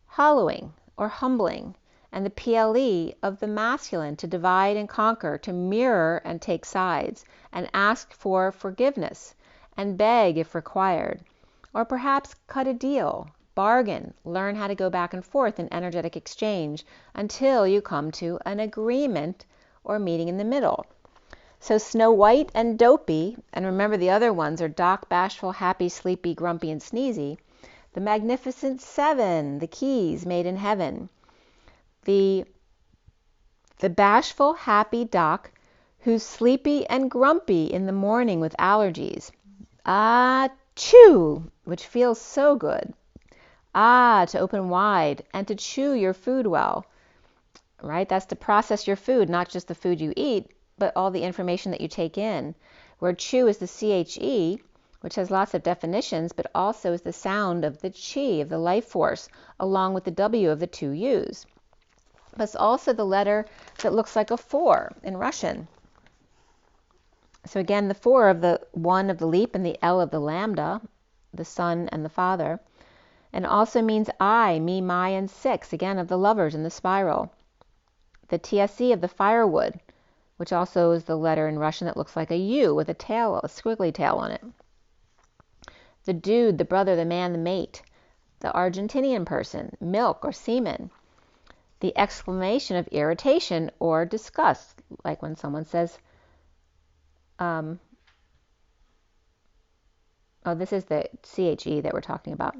A: hollowing or humbling, and the PLE of the masculine, to divide and conquer, to mirror and take sides, and ask for forgiveness, and beg if required, or perhaps cut a deal, bargain, learn how to go back and forth in energetic exchange until you come to an agreement or meeting in the middle. So Snow White and Dopey, and remember the other ones are Doc, Bashful, Happy, Sleepy, Grumpy, and Sneezy. The Magnificent Seven, the keys made in heaven. The bashful, happy Doc, who's sleepy and grumpy in the morning with allergies. Ah, chew, which feels so good. Ah, to open wide and to chew your food well. Right? That's to process your food, not just the food you eat, but all the information that you take in. Where chew is the CHE, which has lots of definitions, but also is the sound of the chi, of the life force, along with the W of the two U's. But it's also the letter that looks like a 4 in Russian. So again, the 4 of the 1 of the leap and the L of the lambda, the son and the father. And also means I, me, my, and 6, again, of the lovers in the spiral. The TSE of the firewood, which also is the letter in Russian that looks like a U with a tail, a squiggly tail on it. The dude, the brother, the man, the mate. The Argentinian person, milk or semen. The exclamation of irritation or disgust, like when someone says, oh, this is the CHE that we're talking about.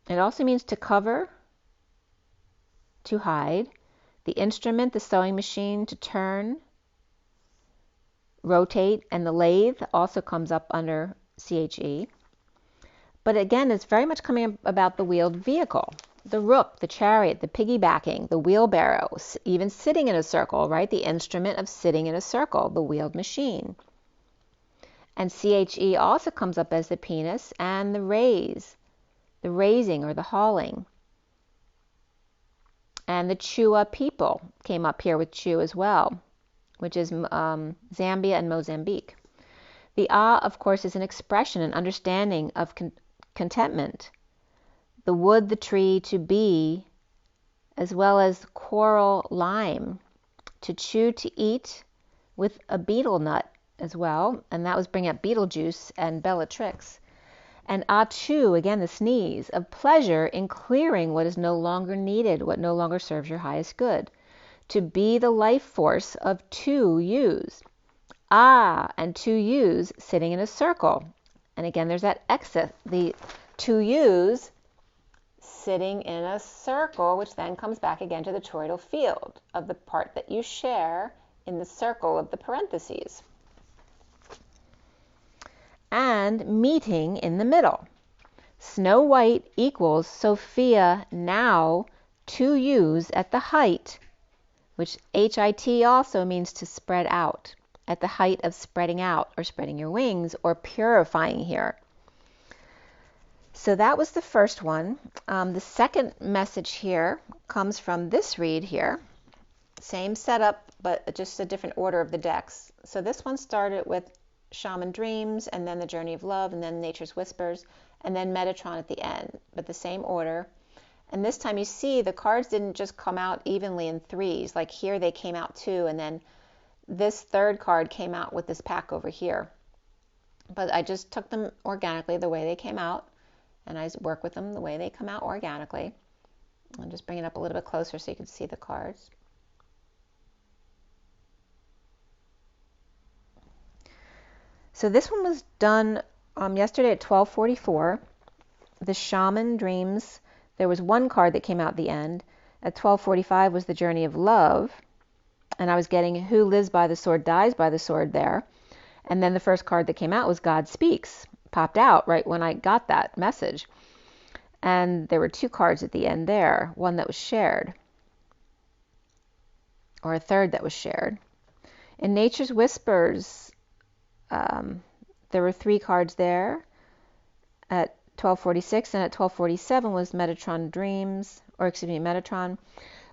A: It also means to cover, to hide. The instrument, the sewing machine, to turn, rotate, and the lathe also comes up under CHE. But again, it's very much coming about the wheeled vehicle. The rook, the chariot, the piggybacking, the wheelbarrow, even sitting in a circle, right? The instrument of sitting in a circle, the wheeled machine. And CHE also comes up as the penis and the raise, the raising or the hauling. And the Chua people came up here with Chu as well, which is Zambia and Mozambique. The of course, is an expression, an understanding of contentment. The wood, the tree, to be, as well as coral lime, to chew, to eat, with a betel nut as well, and that was bringing up Beetlejuice and Bellatrix. And achu, again the sneeze, of pleasure in clearing what is no longer needed, what no longer serves your highest good. To be the life force of two U's. And two U's sitting in a circle. And again, there's that exit, the two U's sitting in a circle, which then comes back again to the toroidal field of the part that you share in the circle of the parentheses. And meeting in the middle. Snow White equals Sophia now, two U's at the height, which HIT also means to spread out, at the height of spreading out or spreading your wings or purifying here. So that was the first one. The second message here comes from this read here. Same setup, but just a different order of the decks. So this one started with Shaman Dreams, and then the Journey of Love, and then Nature's Whispers, and then Metatron at the end, but the same order. And this time you see the cards didn't just come out evenly in threes. Like here they came out two, and then this third card came out with this pack over here. But I just took them organically the way they came out, and I work with them the way they come out organically. I'll just bring it up a little bit closer so you can see the cards. So this one was done yesterday at 12:44. The Shaman Dreams. There was one card that came out at the end. At 12:45 was the Journey of Love. And I was getting Who Lives by the Sword Dies by the Sword there. And then the first card that came out was God Speaks. Popped out right when I got that message. And there were two cards at the end there. One that was shared. Or a third that was shared. In Nature's Whispers, there were three cards there at 12:46, and at 12:47 was Metatron Dreams, or excuse me, Metatron,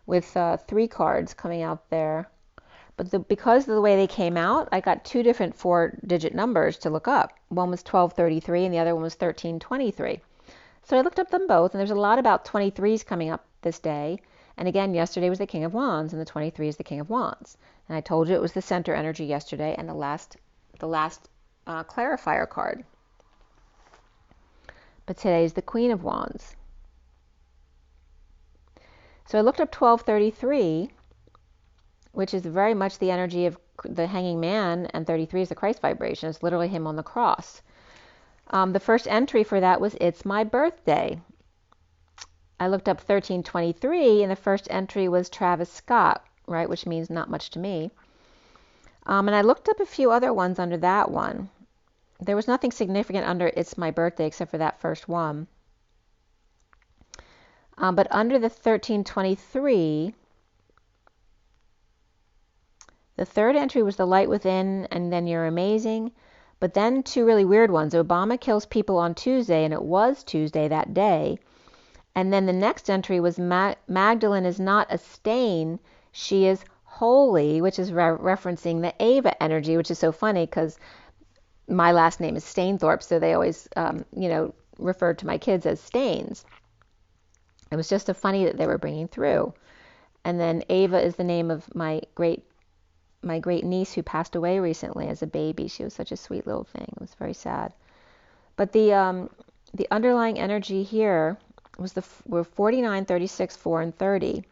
A: with three cards coming out there. But because of the way they came out, I got two different 4-digit numbers to look up. One was 1233 and the other one was 1323. So I looked up them both, and there's a lot about 23s coming up this day. And again, yesterday was the King of Wands, and the 23 is the King of Wands. And I told you it was the center energy yesterday, and the last clarifier card. But today is the Queen of Wands. So I looked up 1233, which is very much the energy of the Hanging Man, and 33 is the Christ vibration. It's literally him on the cross. The first entry for that was It's My Birthday. I looked up 1323, and the first entry was Travis Scott, right, which means not much to me. And I looked up a few other ones under that one. There was nothing significant under It's My Birthday except for that first one. But under the 1323, the third entry was The Light Within, and then You're Amazing. But then two really weird ones. Obama kills people on Tuesday, and it was Tuesday that day. And then the next entry was Magdalene is not a stain, she is holy, which is referencing the Ava energy, which is so funny because my last name is Stainthorpe, so they always, referred to my kids as Stains. It was just so funny that they were bringing through. And then Ava is the name of my great niece who passed away recently as a baby. She was such a sweet little thing. It was very sad. But the underlying energy here were 49, 36, 4, and 30.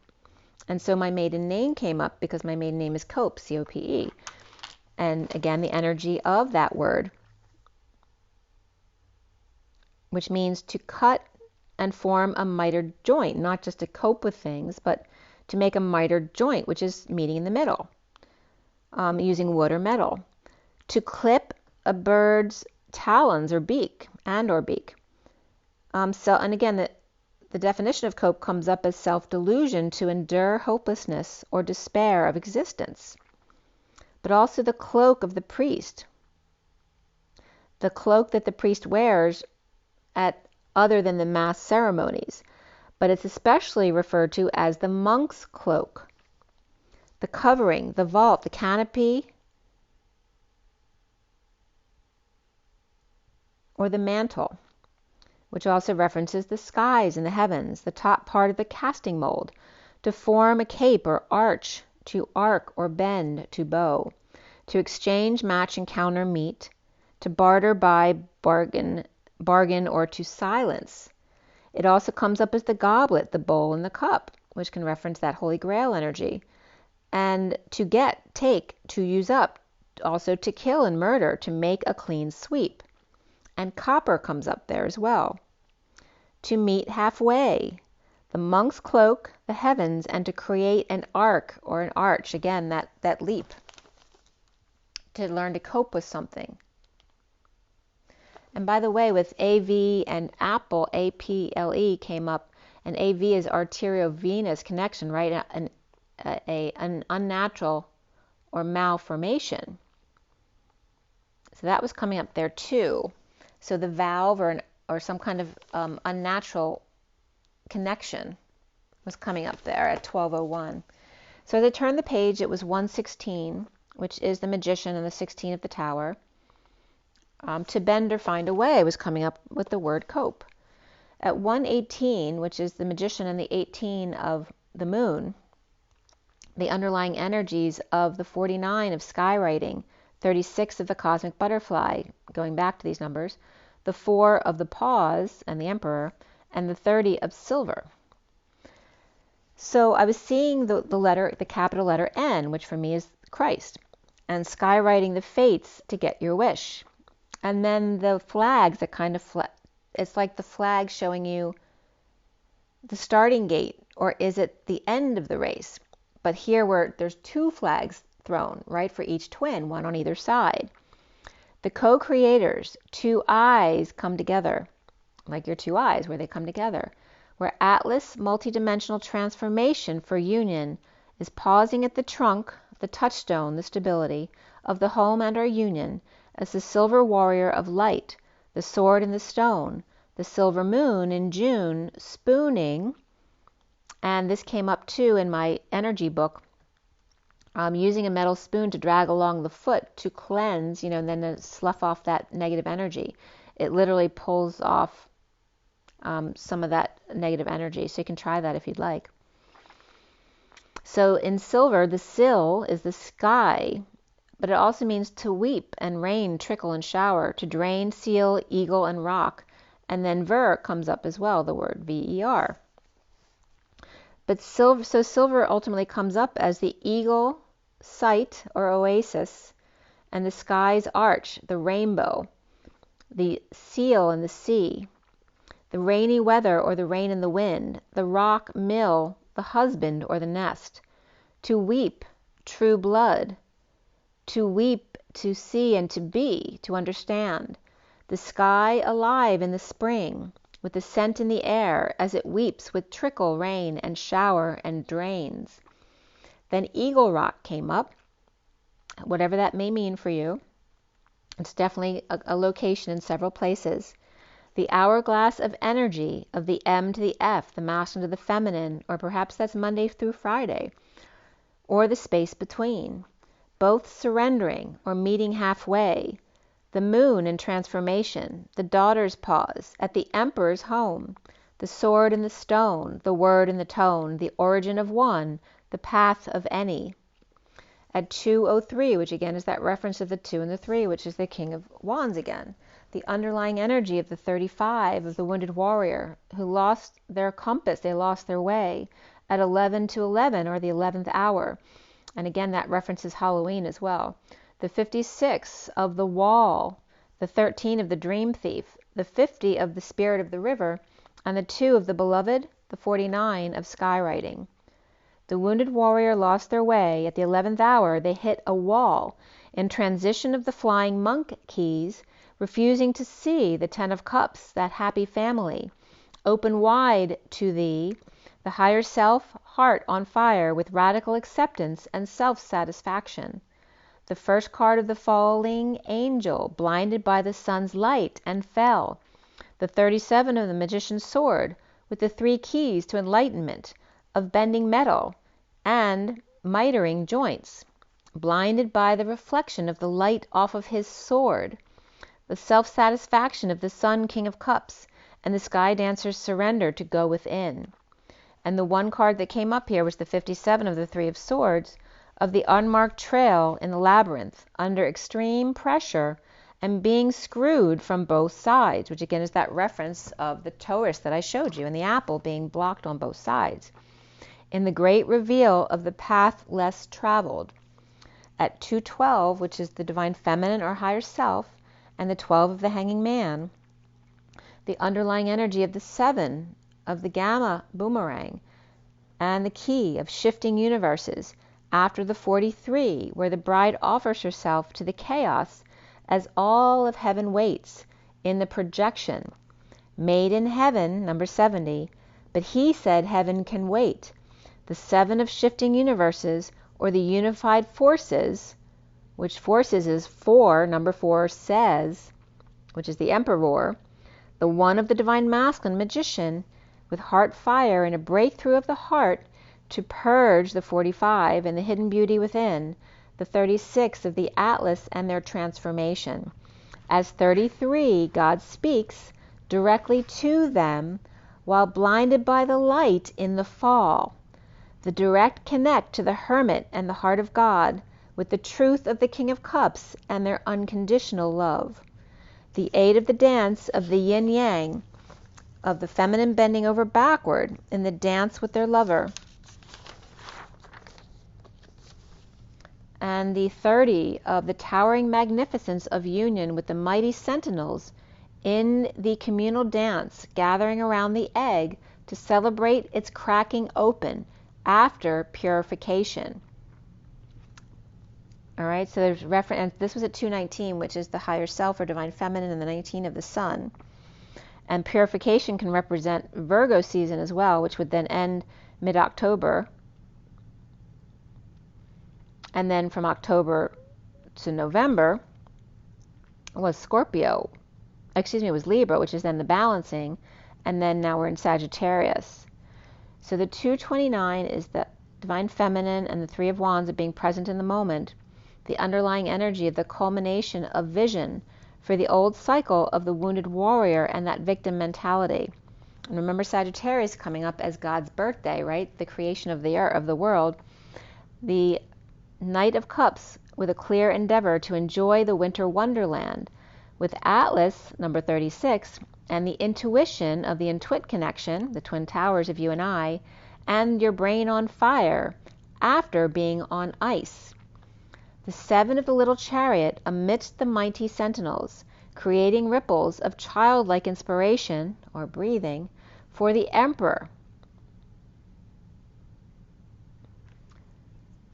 A: And so my maiden name came up because my maiden name is Cope, C-O-P-E. And again, the energy of that word, which means to cut and form a mitered joint, not just to cope with things, but to make a mitered joint, which is meeting in the middle, using wood or metal. To clip a bird's talons or beak, and beak. And again, the definition of cope comes up as self-delusion, to endure hopelessness or despair of existence. But also the cloak of the priest. The cloak that the priest wears at other than the mass ceremonies. But it's especially referred to as the monk's cloak. The covering, the vault, the canopy, or the mantle, which also references the skies and the heavens, the top part of the casting mold, to form a cape or arch, to arc or bend, to bow, to exchange, match, and counter meet, to barter, buy, bargain, or to silence. It also comes up as the goblet, the bowl, and the cup, which can reference that Holy Grail energy. And to get, take, to use up, also to kill and murder, to make a clean sweep. And copper comes up there as well. To meet halfway, the monk's cloak, the heavens, and to create an arc or an arch, again, that leap, to learn to cope with something. And by the way, with AV and Apple, A-P-L-E came up, and AV is arteriovenous connection, right? An unnatural or malformation. So that was coming up there too. So the valve or some kind of unnatural connection was coming up there at 12:01. So as I turned the page, it was 116, which is the Magician, and the 16 of the Tower. To bend or find a way was coming up with the word cope. At 118, which is the Magician and the 18 of the Moon, the underlying energies of the 49 of skywriting, 36 of the Cosmic Butterfly, going back to these numbers, the 4 of the Pause and the Emperor, and the 30 of Silver. So I was seeing the letter, the capital letter N, which for me is Christ, and skywriting the fates to get your wish. And then the flags that kind of, it's like the flag showing you the starting gate, or is it the end of the race? But here where there's two flags thrown, right, for each twin, one on either side. The co-creators, two eyes come together, like your two eyes, where they come together, where Atlas multidimensional transformation for union is pausing at the trunk, the touchstone, the stability of the home and our union, as the silver warrior of light, the sword and the stone, the silver moon in June, spooning, and this came up too in my energy book, using a metal spoon to drag along the foot to cleanse, and then to slough off that negative energy. It literally pulls off some of that negative energy. So you can try that if you'd like. So in silver, the sill is the sky, but it also means to weep and rain, trickle and shower, to drain, seal, eagle and rock. And then ver comes up as well, the word ver. But silver ultimately comes up as the eagle sight or oasis, and the sky's arch, the rainbow, the seal and the sea, the rainy weather or the rain and the wind, the rock mill, the husband or the nest, to weep, true blood, to weep, to see and to be, to understand, the sky alive in the spring, with the scent in the air as it weeps with trickle, rain, and shower and drains. Then Eagle Rock came up, whatever that may mean for you. It's definitely a location in several places. The hourglass of energy, of the M to the F, the masculine to the feminine, or perhaps that's Monday through Friday, or the space between. Both surrendering or meeting halfway. The moon in transformation, the daughter's pause, at the emperor's home, the sword and the stone, the word and the tone, the origin of one, the path of any. At 203, which again is that reference of the 2 and the 3, which is the King of Wands again. The underlying energy of the 35 of the wounded warrior who lost their compass, they lost their way at 11 to 11, or the 11th hour. And again, that references Halloween as well. The 56 of the wall, the 13 of the dream thief, the 50 of the spirit of the river, and the 2 of the beloved, the 49 of skywriting. The wounded warrior lost their way. At the 11th hour, they hit a wall in transition of the flying monk keys, refusing to see the 10 of cups, that happy family. Open wide to thee, the higher self, heart on fire with radical acceptance and self-satisfaction. The first card of the falling angel, blinded by the sun's light and fell. The 37 of the magician's sword, with the 3 keys to enlightenment, of bending metal and mitering joints, blinded by the reflection of the light off of his sword. The self-satisfaction of the sun, King of Cups, and the sky dancer's surrender to go within. And the one card that came up here was the 57 of the 3 of swords, of the unmarked trail in the labyrinth, under extreme pressure and being screwed from both sides, which again is that reference of the Taurus that I showed you, and the apple being blocked on both sides. In the great reveal of the path less traveled. At 212, which is the divine feminine or higher self, and the 12 of the hanging man, the underlying energy of the 7 of the gamma boomerang, and the key of shifting universes, after the 43, where the bride offers herself to the chaos as all of heaven waits in the projection. Made in heaven, number 70, but he said heaven can wait. The 7 of shifting universes, or the unified forces, which forces is 4, number 4 says, which is the emperor. The 1 of the divine masculine magician, with heart fire and a breakthrough of the heart, to purge the 45 and the hidden beauty within, the 36 of the Atlas and their transformation. As 33, God speaks directly to them while blinded by the light in the fall. The direct connect to the hermit and the heart of God with the truth of the King of Cups and their unconditional love. The 8 of the dance of the yin-yang, of the feminine bending over backward in the dance with their lover. and the 30 of the towering magnificence of union with the mighty sentinels in the communal dance gathering around the egg to celebrate its cracking open after purification. All right, so there's reference. This was at 219, which is the higher self or divine feminine, and the 19 of the sun. And purification can represent Virgo season as well, which would then end mid-October. And then from October to November was Scorpio. Excuse me, it was Libra, which is then the balancing. And then now we're in Sagittarius. So the 229 is the divine feminine, and the 3 of wands of being present in the moment. The underlying energy of the culmination of vision for the old cycle of the wounded warrior and that victim mentality. And remember Sagittarius coming up as God's birthday, right? The creation of the earth, of the world. The Knight of Cups with a clear endeavor to enjoy the winter wonderland. With Atlas, number 36, and the intuition of the intuit connection, the twin towers of you and I, and your brain on fire after being on ice. The 7 of the little chariot amidst the mighty sentinels, creating ripples of childlike inspiration, or breathing, for the emperor.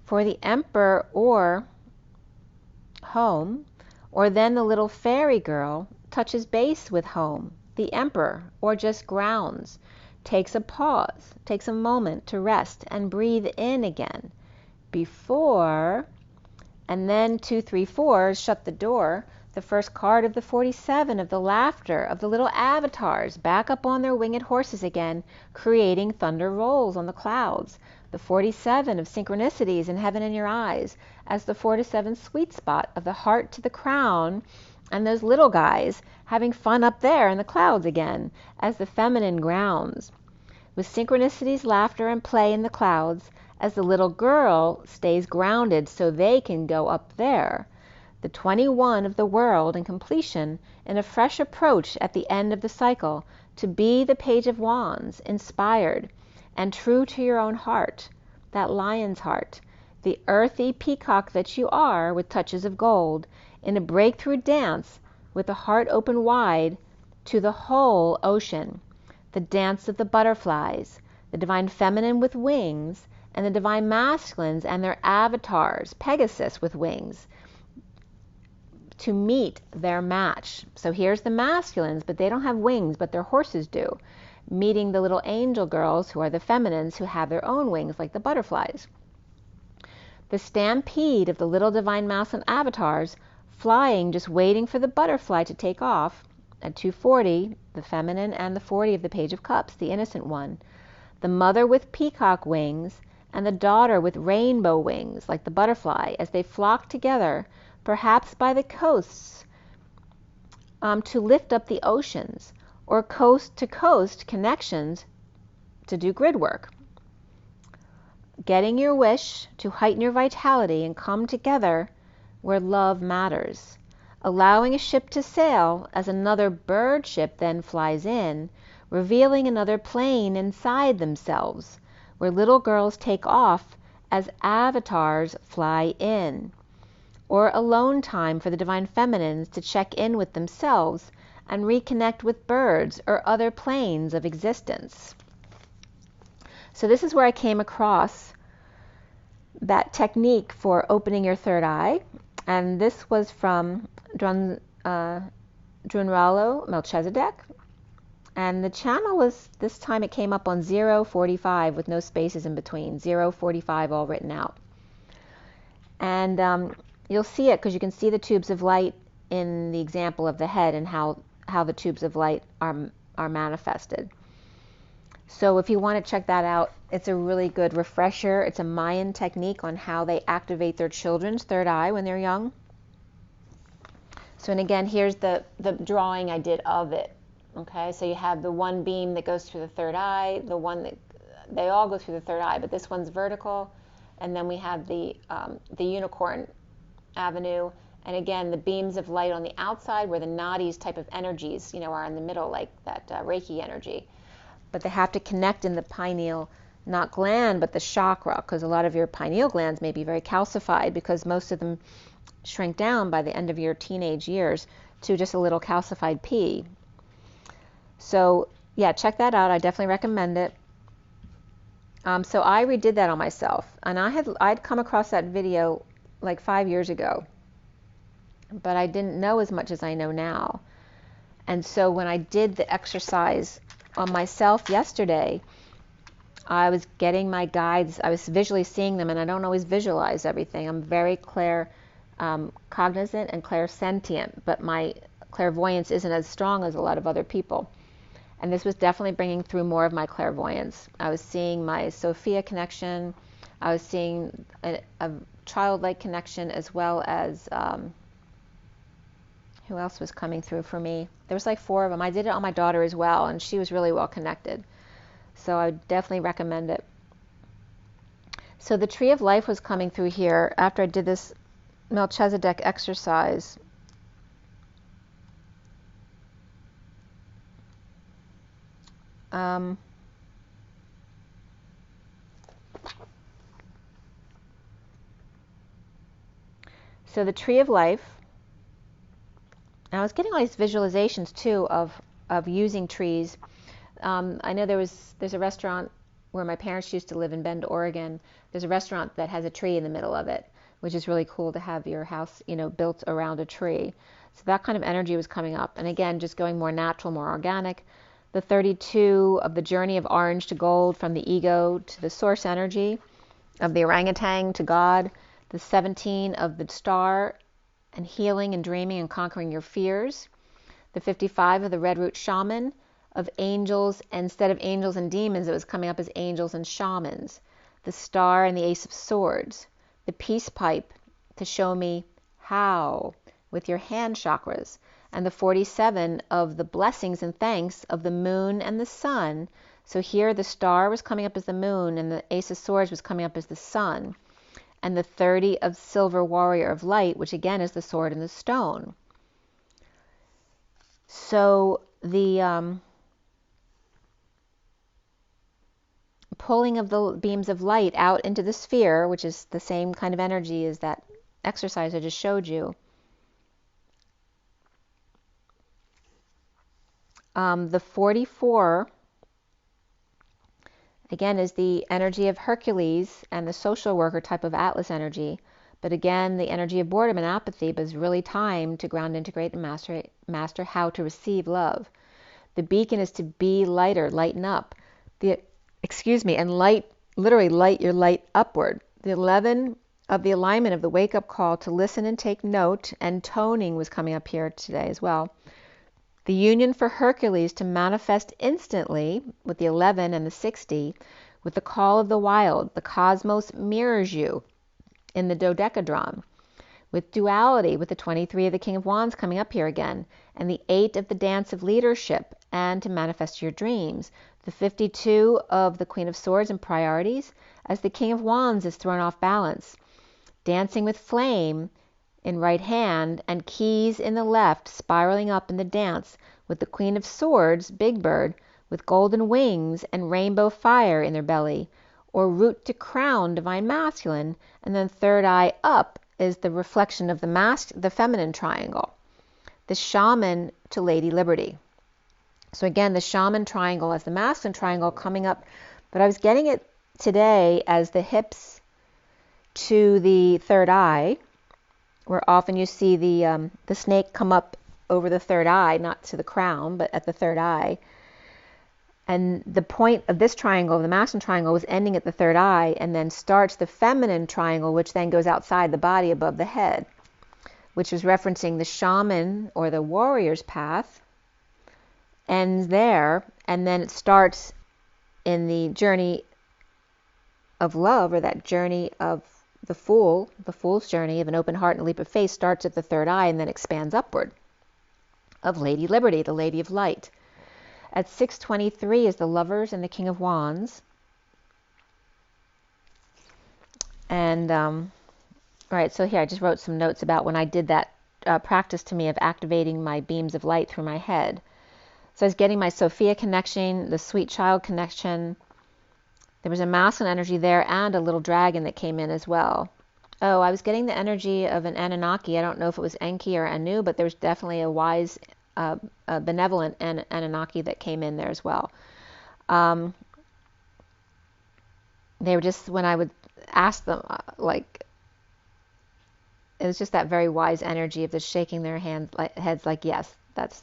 A: For the emperor or home, or then the little fairy girl touches base with home, the emperor, or just grounds, takes a pause, takes a moment to rest and breathe in again before. And then 2, 3, 4, shut the door. The first card of the 47 of the laughter of the little avatars back up on their winged horses again, creating thunder rolls on the clouds. The 47 of synchronicities in heaven in your eyes as the 4 to 7 sweet spot of the heart to the crown, and those little guys having fun up there in the clouds again as the feminine grounds. With synchronicities, laughter, and play in the clouds, as the little girl stays grounded so they can go up there. The 21 of the world in completion in a fresh approach at the end of the cycle to be the Page of Wands, inspired and true to your own heart, that lion's heart, the earthy peacock that you are with touches of gold, in a breakthrough dance with a heart open wide to the whole ocean, the dance of the butterflies, the divine feminine with wings, and the divine masculines and their avatars, Pegasus with wings, to meet their match. So here's the masculines, but they don't have wings, but their horses do, meeting the little angel girls who are the feminines who have their own wings like the butterflies. The stampede of the little divine masculine avatars flying, just waiting for the butterfly to take off. At 240, the feminine, and the 40 of the Page of Cups, the innocent one. The mother with peacock wings and the daughter with rainbow wings like the butterfly as they flock together, perhaps by the coasts, to lift up the oceans, or coast to coast connections to do grid work. Getting your wish to heighten your vitality and come together where love matters. Allowing a ship to sail as another bird ship then flies in, revealing another plane inside themselves, where little girls take off as avatars fly in. Or alone time for the divine feminines to check in with themselves and reconnect with birds or other planes of existence. So this is where I came across that technique for opening your third eye, and this was from Drunralo Melchizedek, and the channel was, this time it came up on 045 with no spaces in between, 045 all written out. And you'll see it because you can see the tubes of light in the example of the head and how the tubes of light are manifested. So if you want to check that out, it's a really good refresher. It's a Mayan technique on how they activate their children's third eye when they're young. So, and again, here's the drawing I did of it. Okay, so you have the one beam that goes through the third eye, the one that, they all go through the third eye, but this one's vertical, and then we have the unicorn avenue, and again, the beams of light on the outside where the nadis type of energies, are in the middle, like that Reiki energy. But they have to connect in the pineal not gland, but the chakra, because a lot of your pineal glands may be very calcified because most of them shrink down by the end of your teenage years to just a little calcified pea. So yeah, check that out. I definitely recommend it. So I redid that on myself, and I'd come across that video like 5 years ago, but I didn't know as much as I know now. And so when I did the exercise on myself yesterday, I was getting my guides, I was visually seeing them, and I don't always visualize everything. I'm very cognizant and clairsentient, but my clairvoyance isn't as strong as a lot of other people. And this was definitely bringing through more of my clairvoyance. I was seeing my Sophia connection. I was seeing a childlike connection, as well as, who else was coming through for me? There was like 4 of them. I did it on my daughter as well, and she was really well connected. So I would definitely recommend it. So the Tree of Life was coming through here after I did this Melchizedek exercise. So the Tree of Life, and I was getting all these visualizations too of using trees. I know there's a restaurant where my parents used to live in Bend, Oregon. There's a restaurant that has a tree in the middle of it, which is really cool to have your house, built around a tree. So that kind of energy was coming up. And again, just going more natural, more organic. The 32 of the journey of orange to gold, from the ego to the source energy, of the orangutan to God. The 17 of the star, and healing and dreaming and conquering your fears. The 55 of the red root shaman, of angels, and instead of angels and demons, it was coming up as angels and shamans. The star and the ace of swords. The peace pipe, to show me how, with your hand chakras. And the 47 of the blessings and thanks of the moon and the sun. So here the star was coming up as the moon, and the ace of swords was coming up as the sun. And the 30 of silver warrior of light, which again is the sword and the stone. So the pulling of the beams of light out into the sphere, which is the same kind of energy as that exercise I just showed you. The 44, again, is the energy of Hercules and the social worker type of Atlas energy. But again, the energy of boredom and apathy, but is really time to ground, integrate, and master how to receive love. The beacon is to be lighter, lighten up. And literally light your light upward. The 11 of the alignment of the wake-up call to listen and take note, and toning was coming up here today as well. The union for Hercules to manifest instantly, with the 11 and the 60, with the call of the wild. The cosmos mirrors you in the dodecadron. With duality, with the 23 of the King of Wands coming up here again, and the 8 of the dance of leadership, and to manifest your dreams. The 52 of the Queen of Swords and priorities, as the King of Wands is thrown off balance. Dancing with flame in right hand, and keys in the left, spiraling up in the dance, with the Queen of Swords, Big Bird, with golden wings and rainbow fire in their belly, or root to crown, divine masculine, and then third eye up is the reflection of the feminine triangle. The shaman to Lady Liberty. So again, the shaman triangle as the masculine triangle coming up, but I was getting it today as the hips to the third eye, where often you see the snake come up over the third eye, not to the crown, but at the third eye. And the point of this triangle, the masculine triangle, was ending at the third eye, and then starts the feminine triangle, which then goes outside the body above the head, which is referencing the shaman or the warrior's path, ends there, and then it starts in the journey of love, or that journey of the fool's journey of an open heart and a leap of faith, starts at the third eye and then expands upward, of Lady Liberty, the Lady of Light. At 623 is the Lovers and the King of Wands. And, right, so here I just wrote some notes about when I did that practice to me of activating my beams of light through my head. So I was getting my Sophia connection, the sweet child connection, There was a masculine energy there and a little dragon that came in as well. Oh, I was getting the energy of an Anunnaki. I don't know if it was Enki or Anu, but there's definitely a wise, a benevolent Anunnaki that came in there as well. They were just, when I would ask them, like, it was just that very wise energy of just shaking their heads like, yes, that's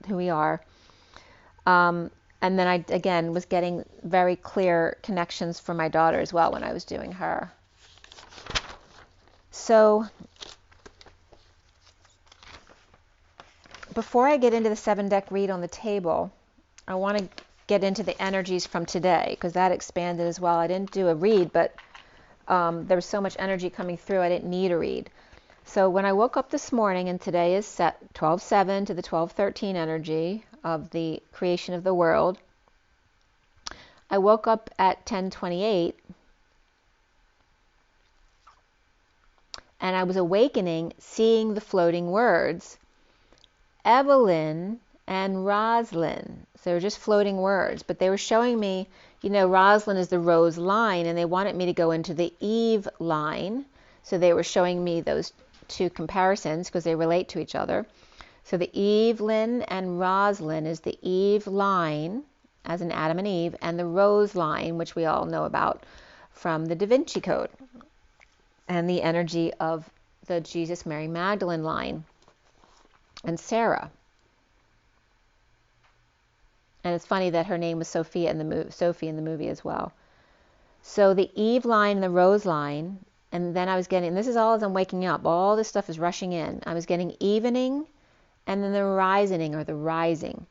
A: who we are. And then I, again, was getting very clear connections for my daughter as well when I was doing her. So before I get into the 7-deck read on the table, I want to get into the energies from today, because that expanded as well. I didn't do a read, but there was so much energy coming through, I didn't need a read. So when I woke up this morning, and today is set 12/7 to the 12/13 energy of the creation of the world, I woke up at 10:28, and I was awakening, seeing the floating words, Evelyn and Roseline. So they were just floating words, but they were showing me, you know, Roseline is the rose line, and they wanted me to go into the Eve line. So they were showing me those two comparisons because they relate to each other. So the Eveline and Roseline is the Eve line, as in Adam and Eve, and the rose line, which we all know about from the Da Vinci Code, and the energy of the Jesus Mary Magdalene line and Sarah. And it's funny that her name was Sophie in the movie as well. So the Eve line and the rose line, and then I was getting, and this is all as I'm waking up, all this stuff is rushing in. I was getting evening, and then the rising, or the rising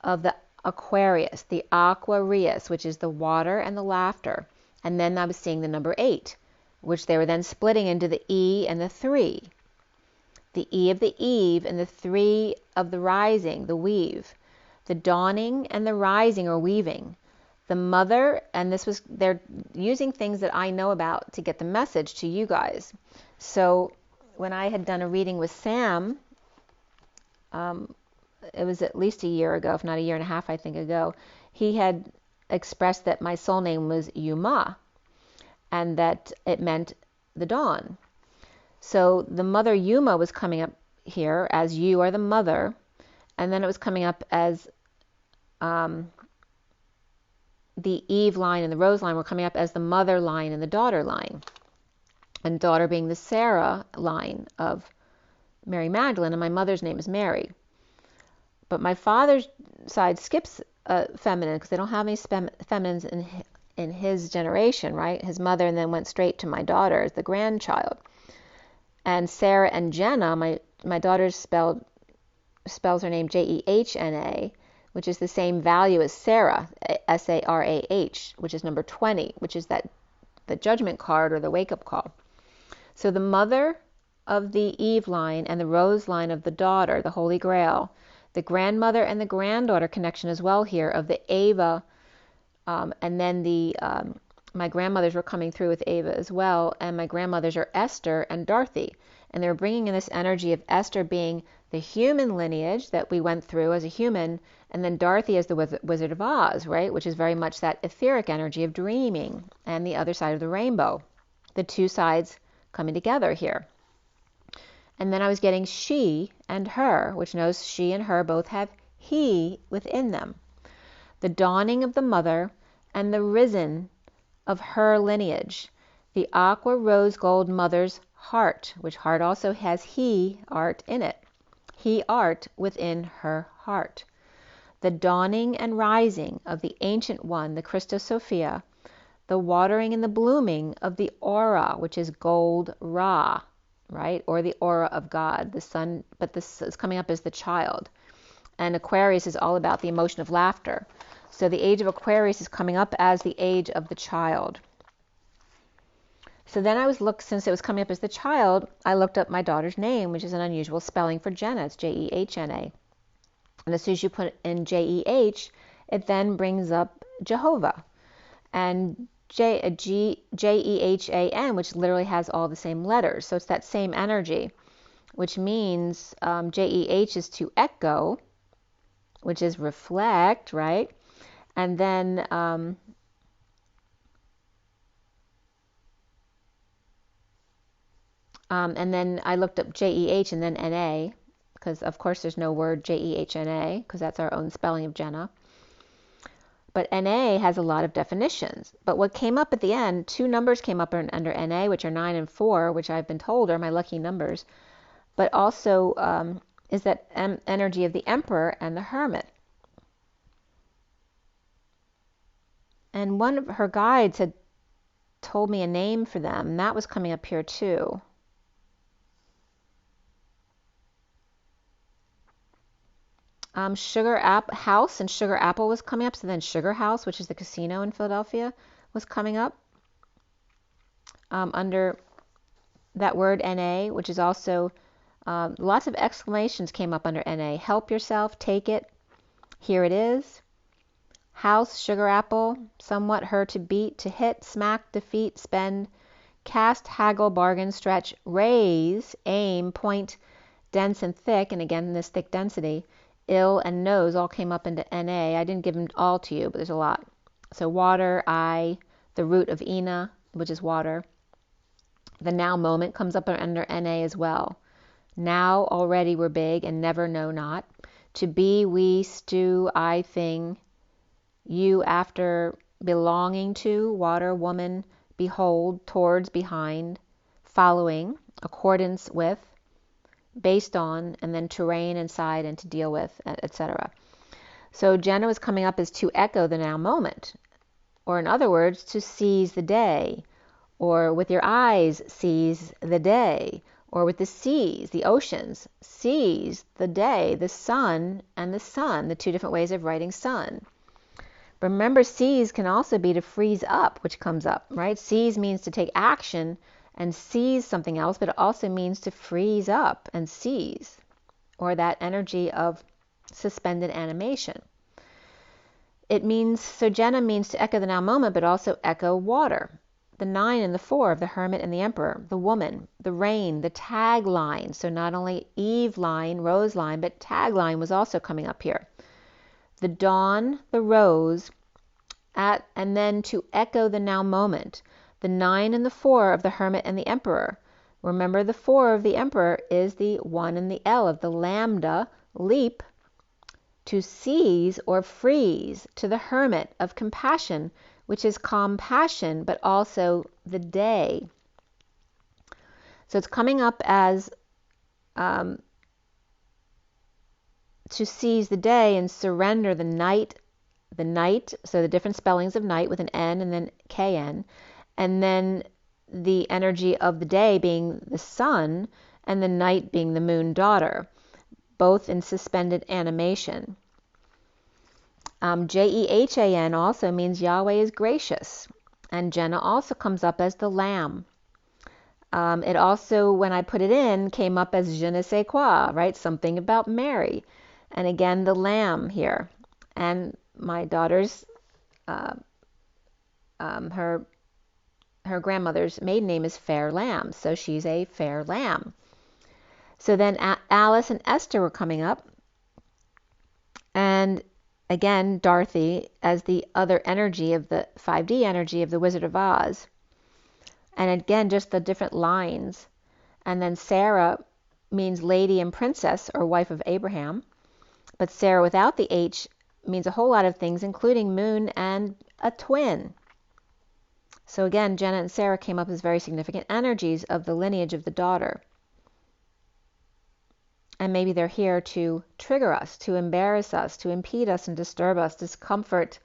A: of the Aquarius, the Aquarius, which is the water and the laughter. And then I was seeing the number 8, which they were then splitting into the E and the 3. The E of the Eve and the 3 of the rising, the weave. The dawning and the rising, or weaving. The mother, and this was, they're using things that I know about to get the message to you guys. So when I had done a reading with Sam, it was at least a year ago, if not a year and a half, I think ago, he had expressed that my soul name was Yuma, and that it meant the dawn. So the mother Yuma was coming up here as you are the mother, and then it was coming up as the Eve line and the Rose line were coming up as the mother line and the daughter line, and daughter being the Sarah line of Mary Magdalene, and my mother's name is Mary. But my father's side skips feminine because they don't have any feminines in his generation, right? His mother, and then went straight to my daughter as the grandchild. And Sarah and Jenna, my daughter spells her name Jehna, which is the same value as Sarah, Sarah, which is number 20, which is the judgment card or the wake-up call. So the mother of the Eve line and the Rose line of the daughter, the Holy Grail, the grandmother and the granddaughter connection as well here of the Ava, and then my grandmothers were coming through with Ava as well, and my grandmothers are Esther and Dorothy, and they're bringing in this energy of Esther being the human lineage that we went through as a human, and then Dorothy as the Wizard of Oz, right, which is very much that etheric energy of dreaming, and the other side of the rainbow, the two sides coming together here. And then I was getting she and her, which knows she and her both have he within them. The dawning of the mother and the risen of her lineage. The aqua rose gold mother's heart, which heart also has he art in it. He art within her heart. The dawning and rising of the ancient one, the Christos Sophia. The watering and the blooming of the aura, which is gold Ra, right? Or the aura of God, the sun, but this is coming up as the child. And Aquarius is all about the emotion of laughter. So the age of Aquarius is coming up as the age of the child. So then since it was coming up as the child, I looked up my daughter's name, which is an unusual spelling for Jenna. It's Jehna. And as soon as you put in Jeh, it then brings up Jehovah. And Jehan, which literally has all the same letters. So it's that same energy, which means Jeh is to echo, which is reflect, right? And then And then I looked up JEH and then NA, because of course there's no word JEHNA, because that's our own spelling of Jenna. But NA has a lot of definitions. But what came up at the end, 2 numbers came up under NA, which are 9 and 4, which I've been told are my lucky numbers. But also is that energy of the Emperor and the Hermit. And one of her guides had told me a name for them, and that was coming up here too. Sugar House and Sugar Apple was coming up. So then Sugar House, which is the casino in Philadelphia, was coming up under that word NA, which is also lots of exclamations came up under NA. Help yourself, take it, here it is. House, Sugar Apple, somewhat, her, to beat, to hit, smack, defeat, spend, cast, haggle, bargain, stretch, raise, aim, point, dense and thick, and again this thick density. Ill and nose all came up into NA. I didn't give them all to you, but there's a lot. So water, I, the root of Ina, which is water. The now moment comes up under NA as well. Now, already, we're big, and never, no, not. To be, we, stew, I, thing. You, after, belonging to, water, woman, behold, towards, behind, following, accordance with, based on, and then terrain, inside, and to deal with, etc. So Jenna was coming up as to echo the now moment, or in other words, to seize the day, or with your eyes, seize the day, or with the seas, the oceans, seize the day, the sun and the sun, the 2 different ways of writing sun. Remember, seize can also be to freeze up, which comes up, right? Seize means to take action and seize something else, but it also means to freeze up and seize, or that energy of suspended animation. It means, so Jenna means to echo the now moment, but also echo water. The 9 and the 4 of the Hermit and the Emperor, the woman, the rain, the tagline. So not only Eveline, Roseline, but tagline was also coming up here. The dawn, the rose, and then to echo the now moment. The 9 and the 4 of the Hermit and the Emperor. Remember, the 4 of the Emperor is the 1 and the L of the lambda, leap, to seize or freeze, to the Hermit of compassion, which is compassion, but also the day. So it's coming up as to seize the day and surrender the night, so the different spellings of night with an N and then KN, and then the energy of the day being the sun and the night being the moon daughter, both in suspended animation. JEHAN also means Yahweh is gracious, and Jenna also comes up as the lamb. It also, when I put it in, came up as je ne sais quoi, right? Something about Mary. And again, the lamb here. And my daughter's, her grandmother's maiden name is Fair Lamb, so she's a fair lamb. So then Alice and Esther were coming up, and again, Dorothy as the other energy of the 5D energy of the Wizard of Oz. And again, just the different lines. And then Sarah means lady and princess, or wife of Abraham. But Sarah without the H means a whole lot of things, including moon and a twin. So again, Jenna and Sarah came up as very significant energies of the lineage of the daughter. And maybe they're here to trigger us, to embarrass us, to impede us and disturb us, discomfort.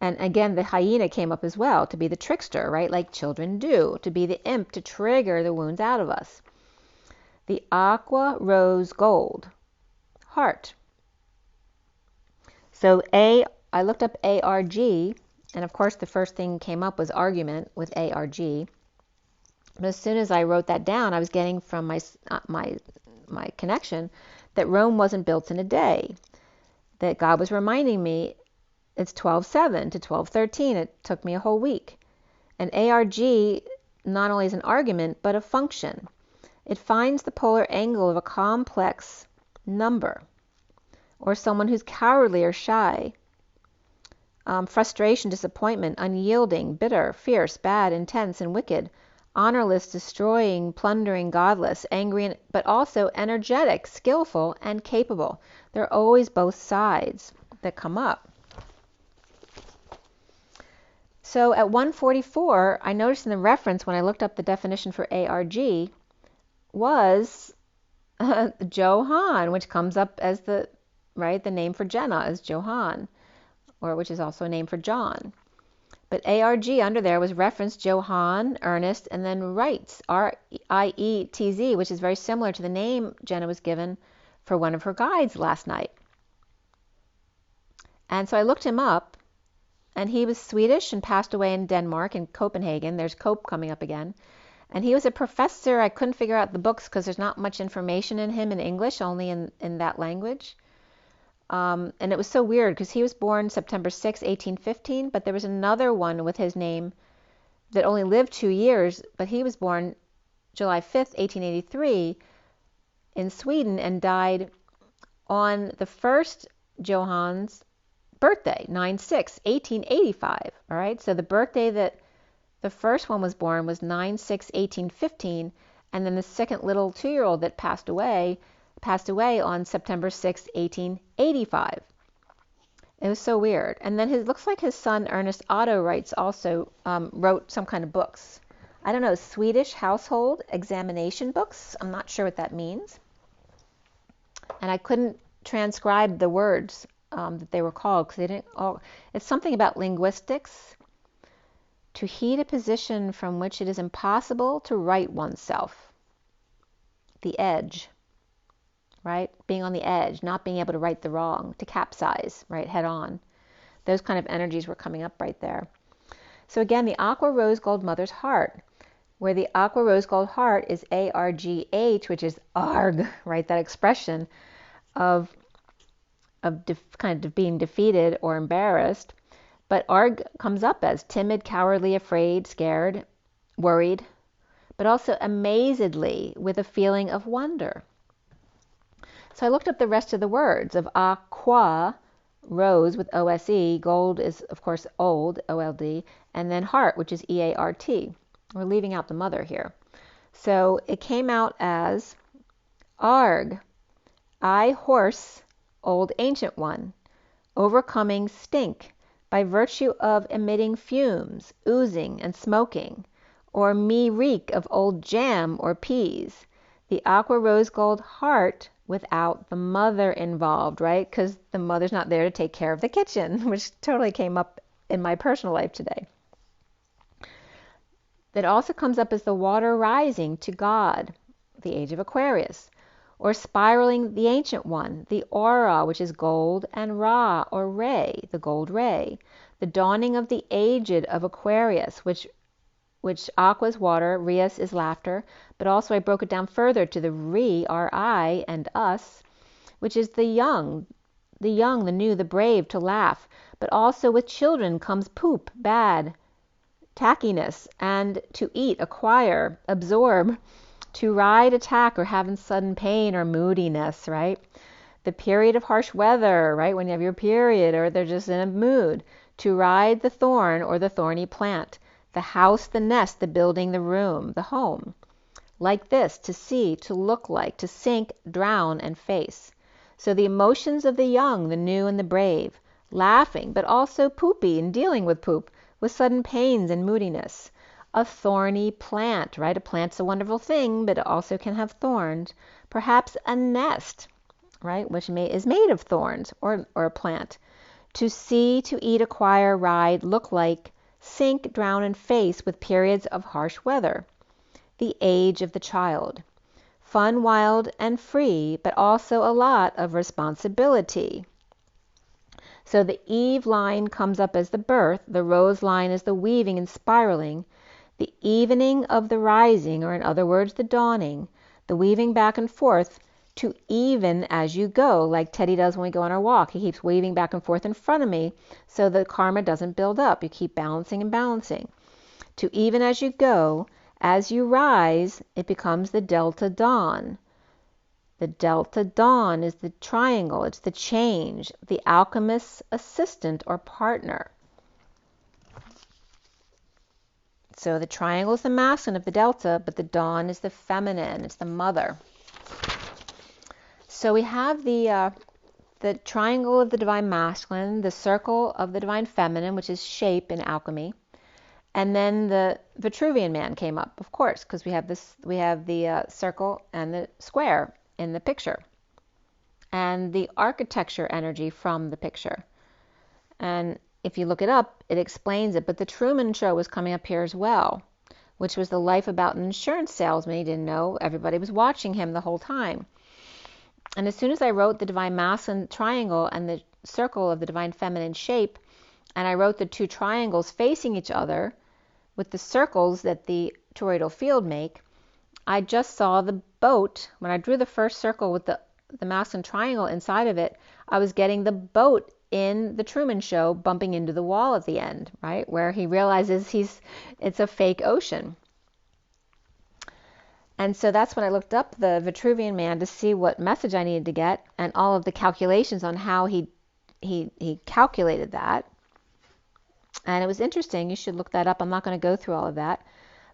A: And again, the hyena came up as well, to be the trickster, right? Like children do, to be the imp, to trigger the wounds out of us. The aqua, rose, gold, heart. So I looked up ARG, and of course the first thing came up was argument with ARG. But as soon as I wrote that down, I was getting from my connection that Rome wasn't built in a day, that God was reminding me it's 12:7 to 12:13. It took me a whole week. And ARG not only is an argument, but a function. It finds the polar angle of a complex number, or someone who's cowardly or shy. Frustration, disappointment, unyielding, bitter, fierce, bad, intense, and wicked. honorless, destroying, plundering, godless, angry, but also energetic, skillful, and capable. There are always both sides that come up. So at 144, I noticed in the reference when I looked up the definition for ARG was Johann, which comes up as the name for Jenna is Johann, or which is also a name for John. But ARG under there was referenced Johann, Ernest, and then Rietz, R-I-E-T-Z, which is very similar to the name Jenna was given for one of her guides last night. And so I looked him up, and he was Swedish and passed away in Denmark, in Copenhagen. There's Cope coming up again. And he was a professor. I couldn't figure out the books because there's not much information in him in English, only in that language. And it was so weird because he was born September 6, 1815, but there was another one with his name that only lived 2 years, but he was born July 5th, 1883 in Sweden and died on the first Johann's birthday, 9/6, 1885. All right, so the birthday that the first one was born was 9/6, 1815, and then the second little 2-year-old that passed away on September 6, 1885. It was so weird. And then it looks like his son Ernest Otto Rietz also wrote some kind of books. I don't know, Swedish household examination books. I'm not sure what that means. And I couldn't transcribe the words that they were called because they didn't. Oh, it's something about linguistics. To heed a position from which it is impossible to right oneself. The edge. Right? Being on the edge, not being able to right the wrong, to capsize, right, head on. Those kind of energies were coming up right there. So again, the aqua rose gold mother's heart, where the aqua rose gold heart is ARGH, which is ARG, right, that expression of being defeated or embarrassed. But ARG comes up as timid, cowardly, afraid, scared, worried, but also amazedly with a feeling of wonder. So I looked up the rest of the words of aqua, rose with O-S-E, gold is, of course, old, O-L-D, and then heart, which is E-A-R-T. We're leaving out the mother here. So it came out as ARG, I, horse, old ancient one, overcoming stink by virtue of emitting fumes, oozing and smoking, or me reek of old jam or peas. The aqua rose gold heart without the mother involved, right? Because the mother's not there to take care of the kitchen, which totally came up in my personal life today. That also comes up as the water rising to God, the age of Aquarius, or spiraling the ancient one, the aura, which is gold, and Ra, or ray, the gold ray, the dawning of the aged of Aquarius, which aqua is water, rias is laughter, but also I broke it down further to the re, R-I, and us, which is the young, the new, the brave, to laugh, but also with children comes poop, bad, tackiness, and to eat, acquire, absorb, to ride, attack, or have in sudden pain or moodiness, right? The period of harsh weather, right? When you have your period or they're just in a mood, to ride the thorn or the thorny plant, the house, the nest, the building, the room, the home. Like this, to see, to look like, to sink, drown, and face. So the emotions of the young, the new, and the brave, laughing, but also poopy and dealing with poop, with sudden pains and moodiness. A thorny plant, right? A plant's a wonderful thing, but it also can have thorns. Perhaps a nest, right? Which is made of thorns, or a plant. To see, to eat, acquire, ride, look like, sink, drown, and face with periods of harsh weather. The age of the child. Fun, wild, and free, but also a lot of responsibility. So the Eveline comes up as the birth, the Roseline is the weaving and spiraling, the evening of the rising, or in other words, the dawning, the weaving back and forth to even as you go, like Teddy does when we go on our walk. He keeps waving back and forth in front of me so the karma doesn't build up. You keep balancing and balancing. To even as you go, as you rise, it becomes the delta dawn. The delta dawn is the triangle. It's the change, the alchemist's assistant or partner. So the triangle is the masculine of the delta, but the dawn is the feminine. It's the mother. So we have the triangle of the divine masculine, the circle of the divine feminine, which is shape in alchemy. And then the Vitruvian man came up, of course, because we have the circle and the square in the picture. And the architecture energy from the picture. And if you look it up, it explains it. But the Truman Show was coming up here as well, which was the life about an insurance salesman. He didn't know. Everybody was watching him the whole time. And as soon as I wrote the divine masculine triangle and the circle of the divine feminine shape, and I wrote the two triangles facing each other with the circles that the toroidal field make, I just saw the boat. When I drew the first circle with the masculine triangle inside of it, I was getting the boat in the Truman Show bumping into the wall at the end, right? Where he realizes it's a fake ocean. And so that's when I looked up the Vitruvian man to see what message I needed to get and all of the calculations on how he calculated that. And it was interesting. You should look that up. I'm not going to go through all of that.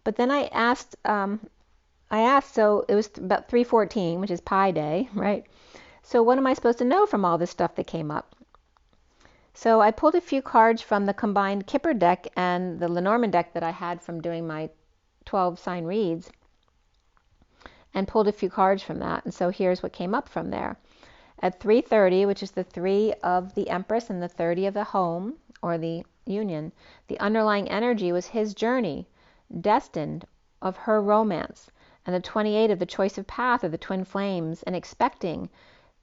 A: But then I asked, so it was about 3:14, which is Pi Day, right? So what am I supposed to know from all this stuff that came up? So I pulled a few cards from the combined KIPPER deck and the Lenormand deck that I had from doing my 12 sign reads, and pulled a few cards from that. And so here's what came up from there. At 3:30, which is the 3 of the Empress and the 30 of the home, or the union, the underlying energy was his journey, destined, of her romance, and the 28 of the choice of path, or the twin flames, and expecting.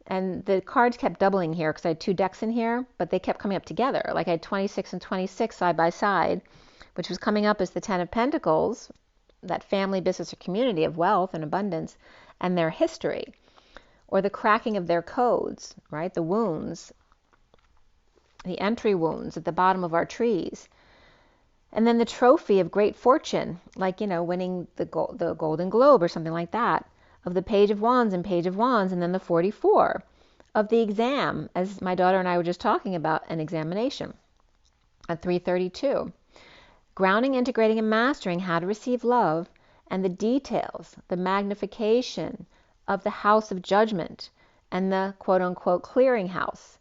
A: And the cards kept doubling here because I had two decks in here, but they kept coming up together. Like I had 26 and 26 side by side, which was coming up as the 10 of Pentacles, that family, business, or community of wealth and abundance, and their history, or the cracking of their codes, right? The wounds, the entry wounds at the bottom of our trees. And then the trophy of great fortune, like, winning the Golden Globe or something like that, of the Page of Wands and Page of Wands, and then the 44 of the exam, as my daughter and I were just talking about, an examination at 3:32. Grounding, integrating, and mastering how to receive love, and the details, the magnification of the house of judgment, and the quote-unquote clearinghouse.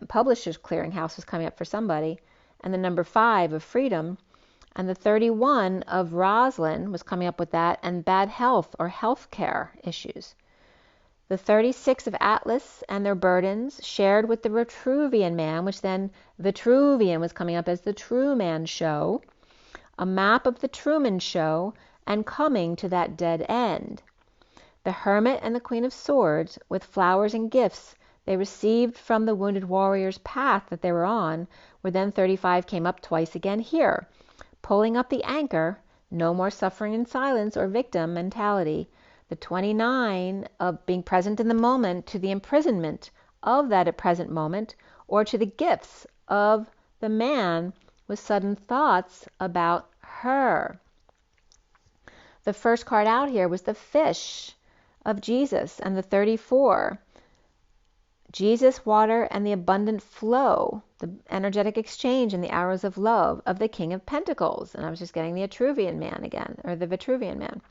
A: Publisher's clearinghouse was coming up for somebody, and the number 5 of freedom, and the 31 of Roseline was coming up with that, and bad health or health care issues. The 36 of Atlas and their burdens shared with the Vitruvian man, which then Vitruvian was coming up as the Truman Show, a map of the Truman Show, and coming to that dead end. The Hermit and the Queen of Swords, with flowers and gifts they received from the wounded warrior's path that they were on, where then 35 came up twice again here, pulling up the anchor, no more suffering in silence or victim mentality. The 29 of being present in the moment to the imprisonment of that present moment, or to the gifts of the man with sudden thoughts about her. The first card out here was the fish of Jesus, and the 34. Jesus, water, and the abundant flow, the energetic exchange and the arrows of love of the King of Pentacles. And I was just getting the Vitruvian man again, or the Vitruvian man.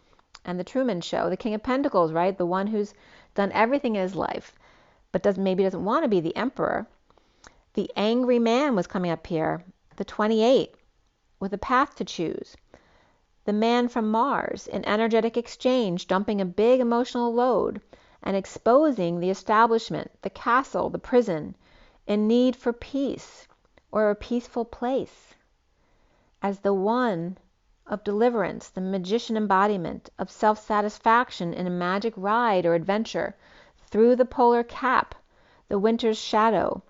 A: And the Truman Show, the King of Pentacles, right? The one who's done everything in his life, but maybe doesn't want to be the emperor. The angry man was coming up here, the 28, with a path to choose. The man from Mars, in energetic exchange, dumping a big emotional load, and exposing the establishment, the castle, the prison, in need for peace or a peaceful place. As the one of deliverance, the magician embodiment of self-satisfaction in a magic ride or adventure through the polar cap, the winter's shadow,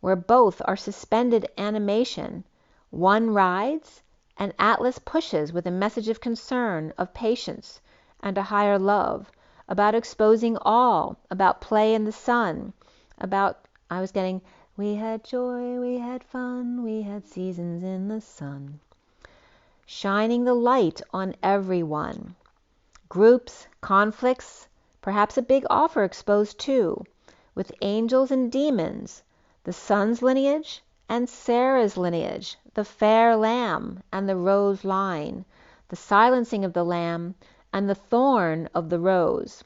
A: where both are suspended animation. One rides, and Atlas pushes with a message of concern, of patience, and a higher love, about exposing all, about play in the sun, about, I was getting, we had joy, we had fun, we had seasons in the sun. Shining the light on everyone. Groups, conflicts, perhaps a big offer exposed too, with angels and demons, the sun's lineage and Sarah's lineage, the fair lamb and the rose line, the silencing of the lamb, and the thorn of the rose.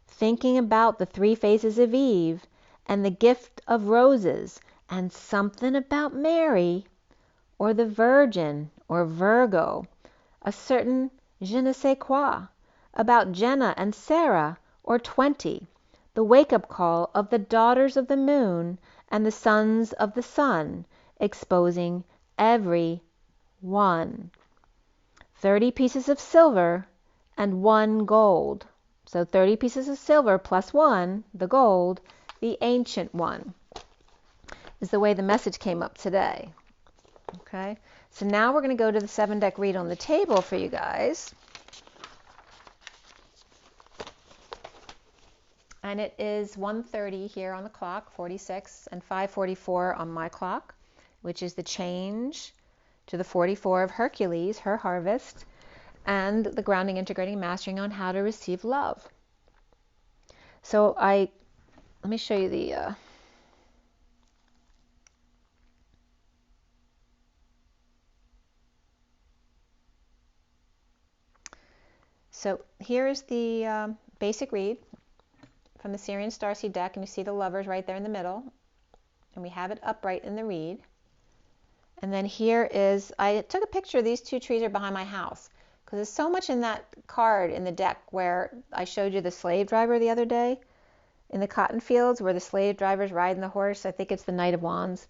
A: Thinking about the 3 phases of Eve, and the gift of roses, and something about Mary, or the Virgin, or Virgo, a certain je ne sais quoi, about Jenna and Sarah, or 20, the wake-up call of the daughters of the moon and the sons of the sun, exposing every one. 30 pieces of silver and 1 gold. So 30 pieces of silver plus 1, the gold, the ancient one, is the way the message came up today. Okay, so now we're going to go to the 7-deck read on the table for you guys. And it is 1:30 here on the clock, 46, and 5:44 on my clock, which is the change to the 44 of Hercules, her harvest, and the grounding, integrating, mastering on how to receive love. So let me show you the so here is the basic read from the SIRIAN Starseed deck, and you see the lovers right there in the middle, and we have it upright in the read. And then here is, I took a picture of these 2 trees are behind my house, because there's so much in that card in the deck where I showed you the slave driver the other day in the cotton fields where the slave driver's riding the horse. I think it's the Knight of Wands.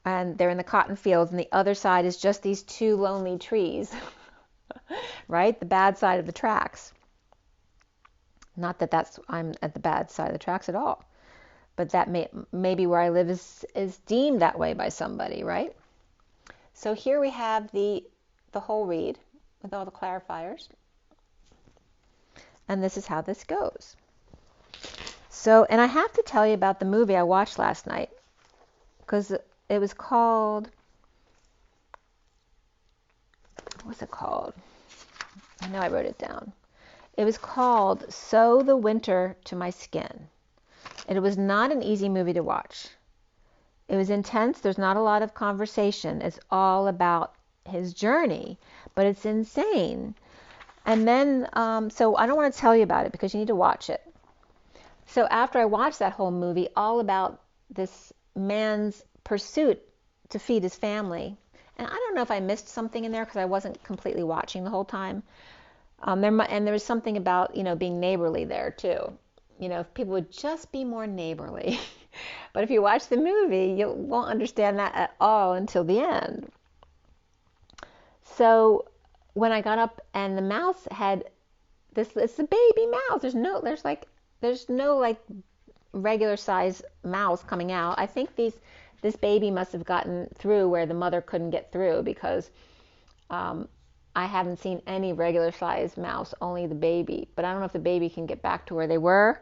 A: And they're in the cotton fields, and the other side is just these 2 lonely trees, right? The bad side of the tracks. Not that I'm at the bad side of the tracks at all, but that maybe where I live is deemed that way by somebody, right? So here we have the whole read with all the clarifiers, and this is how this goes. So, and I have to tell you about the movie I watched last night, because it was called, what's it called? I know I wrote it down. It was called Sew the Winter to My Skin. It was not an easy movie to watch. It was intense. There's not a lot of conversation. It's all about his journey, but it's insane. And then, so I don't want to tell you about it because you need to watch it. So after I watched that whole movie, all about this man's pursuit to feed his family, and I don't know if I missed something in there because I wasn't completely watching the whole time. And there was something about, being neighborly there too. If people would just be more neighborly. But if you watch the movie, you won't understand that at all until the end. So when I got up and the mouse had it's a baby mouse. There's no regular size mouse coming out. I think this baby must have gotten through where the mother couldn't get through, because I haven't seen any regular size mouse, only the baby. But I don't know if the baby can get back to where they were,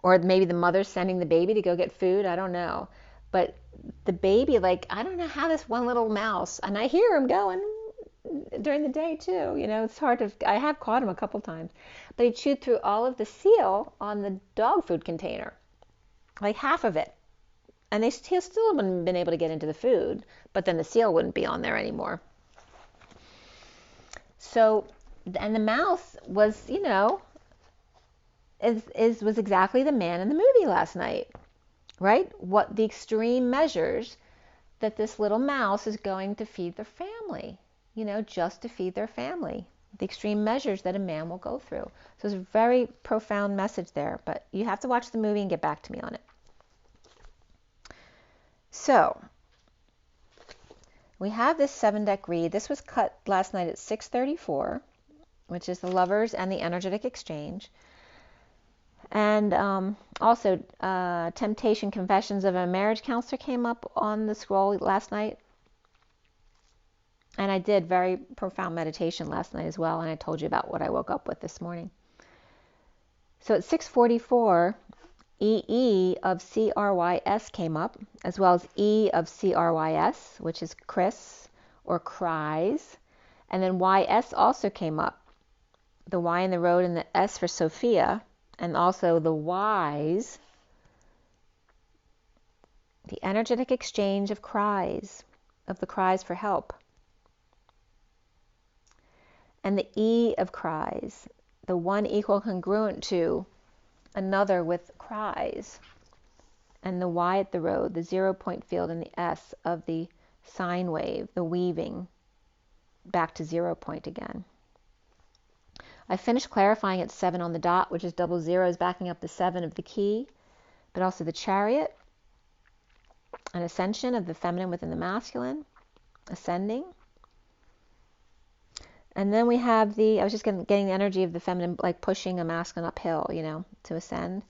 A: or maybe the mother's sending the baby to go get food. I don't know. But the baby, I don't know how this one little mouse, and I hear him going during the day too. It's hard to, I have caught him a couple times. But he chewed through all of the seal on the dog food container, like half of it. And he still wouldn't have been able to get into the food, but then the seal wouldn't be on there anymore. So, and the mouse was, was exactly the man in the movie last night, right? What the extreme measures that this little mouse is going to feed their family, just to feed their family. The extreme measures that a man will go through. So it's a very profound message there, but you have to watch the movie and get back to me on it. So, we have this 7-deck read. This was cut last night at 6:34, which is the lovers and the energetic exchange. And also, Temptation, Confessions of a Marriage Counselor came up on the scroll last night. And I did very profound meditation last night as well, and I told you about what I woke up with this morning. So at 6:44, EE of CRYS came up, as well as E of CRYS, which is Chris or cries. And then YS also came up, the Y in the road and the S for Sophia, and also the Y's, the energetic exchange of cries, of the cries for help. and the E of cries, the one equal congruent to another with cries, and the Y at the road, the 0 point field, and the S of the sine wave, the weaving back to 0 point again. I finished clarifying at 7 on the dot, which is double zeros, backing up the 7 of the key, but also the chariot, an ascension of the feminine within the masculine, ascending. And then we have I was just getting the energy of the feminine, like pushing a masculine uphill, you know, to ascend.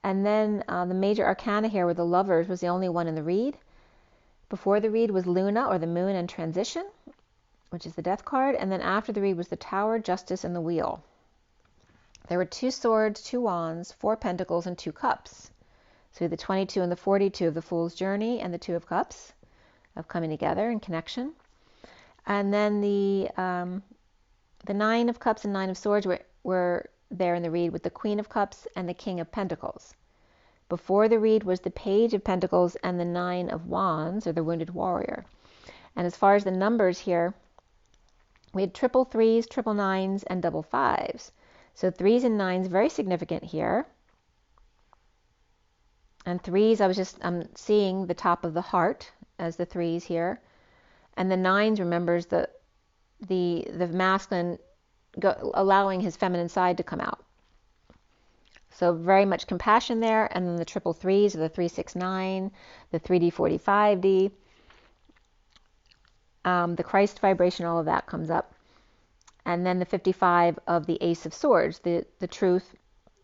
A: And then the major arcana here with the lovers was the only one in the read. Before the read was Luna, or the moon, and transition, which is the death card. And then after the read was the tower, justice, and the wheel. There were 2 swords, 2 wands, 4 pentacles, and 2 cups. So the 22 and the 42 of the Fool's Journey, and the 2 of Cups of coming together in connection. And then the 9 of Cups and 9 of Swords were there in the read with the Queen of Cups and the King of Pentacles. Before the read was the Page of Pentacles and the 9 of Wands, or the Wounded Warrior. And as far as the numbers here, we had triple threes, triple nines, and double fives. So 3s and 9s, very significant here. And 3s, I'm seeing the top of the heart as the 3s here. And the 9s remembers the masculine allowing his feminine side to come out. So very much compassion there. And then the triple threes are the 369, the 3D 45D, the Christ vibration, all of that comes up. And then the 55 of the Ace of Swords, the truth,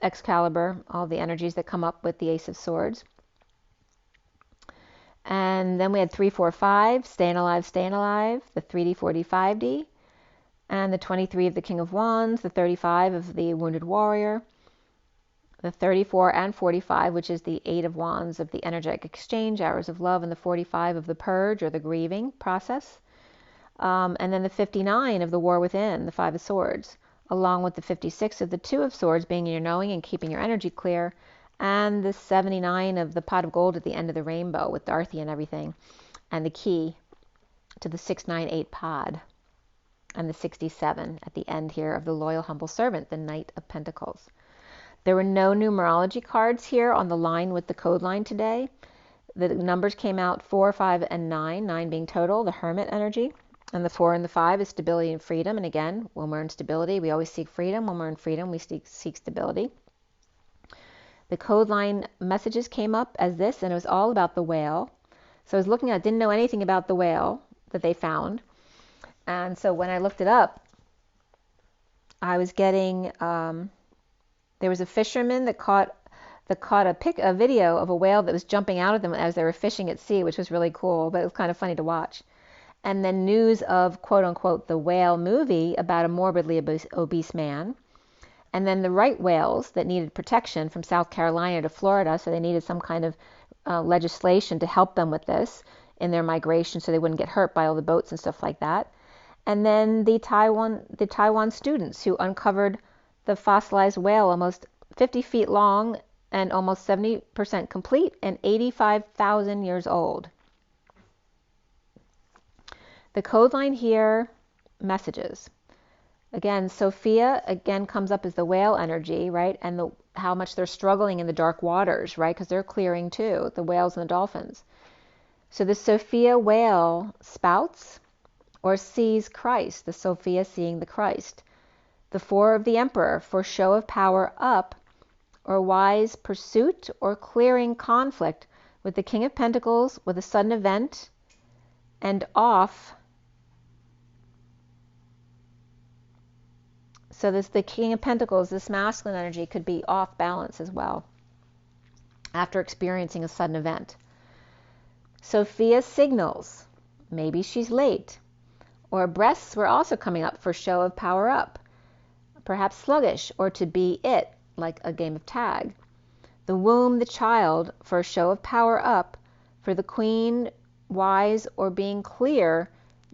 A: Excalibur, all the energies that come up with the Ace of Swords. And then we had 345, staying alive, the 3D 45D, and the 23 of the King of Wands, the 35 of the Wounded Warrior, the 34 and 45, which is the 8 of Wands of the energetic exchange, hours of love, and the 45 of the purge, or the grieving process. And then the 59 of the war within, the 5 of Swords, along with the 56 of the 2 of Swords, being in your knowing and keeping your energy clear, and the 79 of the pot of gold at the end of the rainbow with Dorothy and everything, and the key to the 698 pod, and the 67 at the end here of the loyal humble servant, the Knight of Pentacles. There were no numerology cards here on the line with the code line today. The numbers came out 4, 5, and 9, 9 being total, the Hermit energy. And the 4 and the 5 is stability and freedom. And again, when we're in stability, we always seek freedom. When we're in freedom, we seek stability. The code line messages came up as this, and it was all about the whale. So I was looking at it, didn't know anything about the whale that they found. And so when I looked it up, I was getting, there was a fisherman that caught a video of a whale that was jumping out of them as they were fishing at sea, which was really cool, but it was kind of funny to watch. And then news of, quote unquote, the whale movie about a morbidly obese man. And then the right whales that needed protection from South Carolina to Florida, so they needed some kind of legislation to help them with this in their migration so they wouldn't get hurt by all the boats and stuff like that. And then the Taiwan students who uncovered the fossilized whale, almost 50 feet long and almost 70% complete and 85,000 years old. The code line here, messages. Again, Sophia again comes up as the whale energy, right? And how much they're struggling in the dark waters, right? Because they're clearing too, the whales and the dolphins. So the Sophia whale spouts or sees Christ, the Sophia seeing the Christ. The 4 of the Emperor for show of power up or wise pursuit or clearing conflict with the King of Pentacles with a sudden event and off. So the King of Pentacles, this masculine energy, could be off balance as well after experiencing a sudden event. Sophia signals, maybe she's late. Or breasts were also coming up for show of power up. Perhaps sluggish or to be it, like a game of tag. The womb, the child, for a show of power up. For the queen, wise or being clear,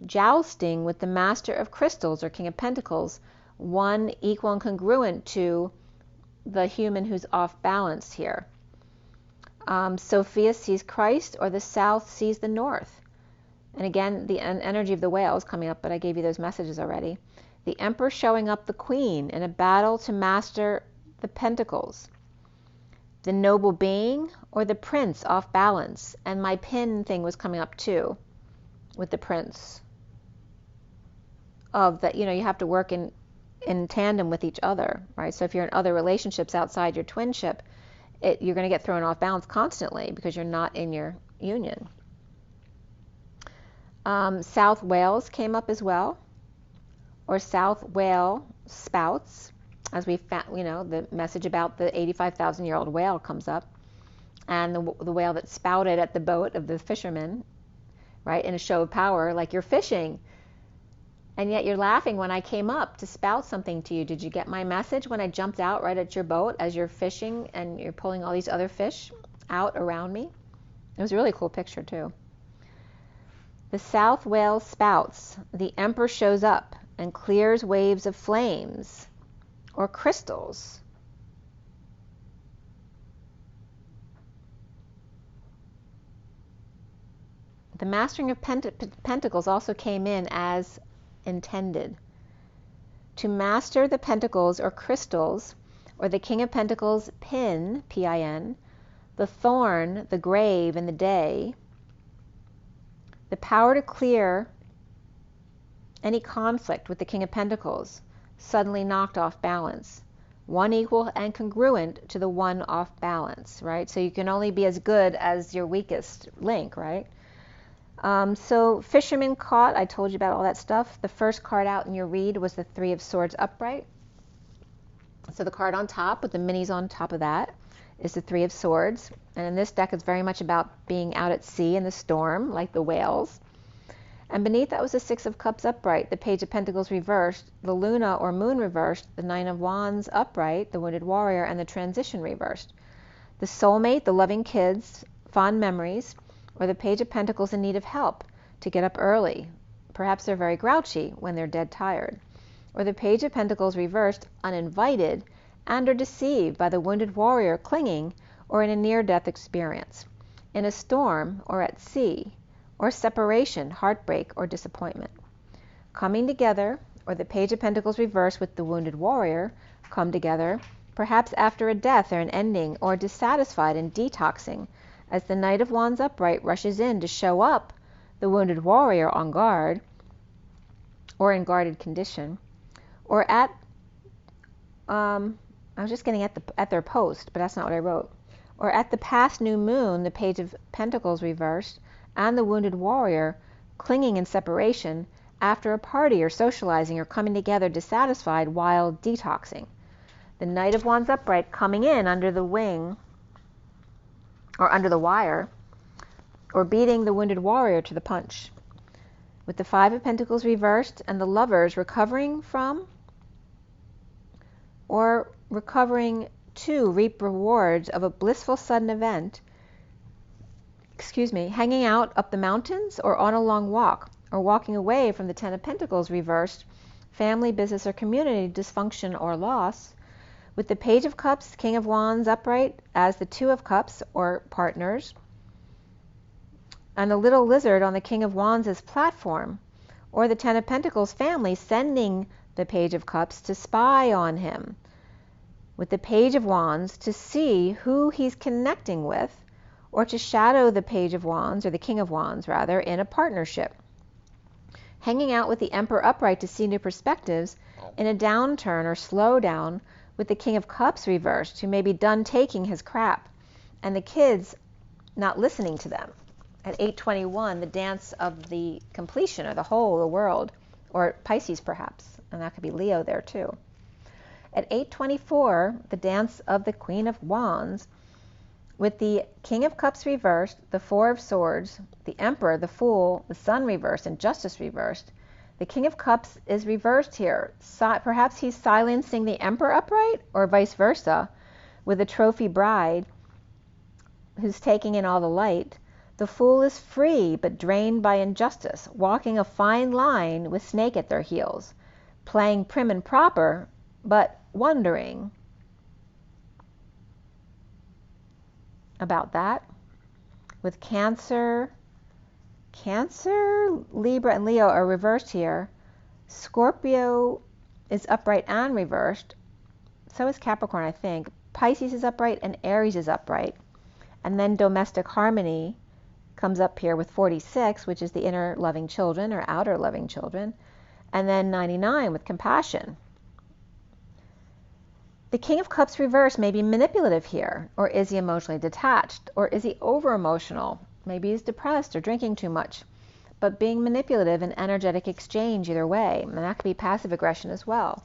A: jousting with the master of crystals or King of Pentacles, one equal and congruent to the human who's off balance here. Sophia sees Christ, or the south sees the north. And again, the energy of the whale is coming up, but I gave you those messages already. The Emperor showing up the Queen in a battle to master the Pentacles. The noble being or the Prince off balance. And my pin thing was coming up too with the Prince. Of that, you know, you have to work in tandem with each other, right? So if you're in other relationships outside your twinship, you're going to get thrown off balance constantly because you're not in your union. South Wales came up as well, or South Whale spouts, as we found, you know, the message about the 85,000-year-old whale comes up, and the whale that spouted at the boat of the fishermen, right, in a show of power, like, you're fishing, and yet you're laughing when I came up to spout something to you. Did you get my message when I jumped out right at your boat as you're fishing and you're pulling all these other fish out around me? It was a really cool picture too. The South Whale spouts. The Emperor shows up and clears waves of flames or crystals. The Mastering of Pentacles also came in as intended. To master the pentacles or crystals, or the King of Pentacles pin, P-I-N, the thorn, the grave, and the day, the power to clear any conflict with the King of Pentacles, suddenly knocked off balance. One equal and congruent to the one off balance, right? So you can only be as good as your weakest link, right? So Fisherman caught, I told you about all that stuff. The first card out in your read was the Three of Swords upright. So the card on top with the minis on top of that is the Three of Swords. And in this deck, it's very much about being out at sea in the storm, like the whales. And beneath that was the Six of Cups upright, the Page of Pentacles reversed, the Luna or Moon reversed, the Nine of Wands upright, the Wounded Warrior, and the Transition reversed. The Soulmate, the Loving Kids, Fond Memories, or the Page of Pentacles in need of help to get up early. Perhaps they're very grouchy when they're dead tired. Or the Page of Pentacles reversed, uninvited, and are deceived by the Wounded Warrior clinging or in a near-death experience, in a storm or at sea, or separation, heartbreak, or disappointment. Coming together, or the Page of Pentacles reversed with the Wounded Warrior, come together, perhaps after a death or an ending, or dissatisfied and detoxing, as the Knight of Wands upright rushes in to show up the Wounded Warrior on guard, or in guarded condition, or at, I was just getting at their post, but that's not what I wrote, or at the past new moon, the Page of Pentacles reversed, and the Wounded Warrior clinging in separation after a party or socializing or coming together dissatisfied while detoxing. The Knight of Wands upright coming in under the wing or under the wire, or beating the Wounded Warrior to the punch. With the Five of Pentacles reversed and the Lovers recovering from or recovering to reap rewards of a blissful sudden event, hanging out up the mountains or on a long walk, or walking away from the Ten of Pentacles reversed, family, business, or community dysfunction or loss, with the Page of Cups, King of Wands upright as the Two of Cups or partners, and the little lizard on the King of Wands as platform, or the Ten of Pentacles family sending the Page of Cups to spy on him, with the Page of Wands to see who he's connecting with, or to shadow the Page of Wands, or the King of Wands rather, in a partnership. Hanging out with the Emperor upright to see new perspectives in a downturn or slowdown, with the King of Cups reversed, who may be done taking his crap, and the kids not listening to them. At 8:21, the dance of the completion, or the whole, the world, or Pisces perhaps, and that could be Leo there too. At 8:24, the dance of the Queen of Wands, with the King of Cups reversed, the Four of Swords, the Emperor, the Fool, the Sun reversed, and Justice reversed. The King of Cups is reversed here. Perhaps he's silencing the Emperor upright, or vice versa, with the Trophy Bride, who's taking in all the light. The Fool is free, but drained by injustice, walking a fine line with Snake at their heels, playing prim and proper, but wondering about that. With Cancer, Libra, and Leo are reversed here. Scorpio is upright and reversed. So is Capricorn, I think. Pisces is upright and Aries is upright. And then domestic harmony comes up here with 46, which is the inner loving children or outer loving children. And then 99 with compassion. The King of Cups reversed may be manipulative here, or is he emotionally detached, or is he over-emotional? Maybe he's depressed or drinking too much, but being manipulative and energetic exchange either way, and that could be passive aggression as well.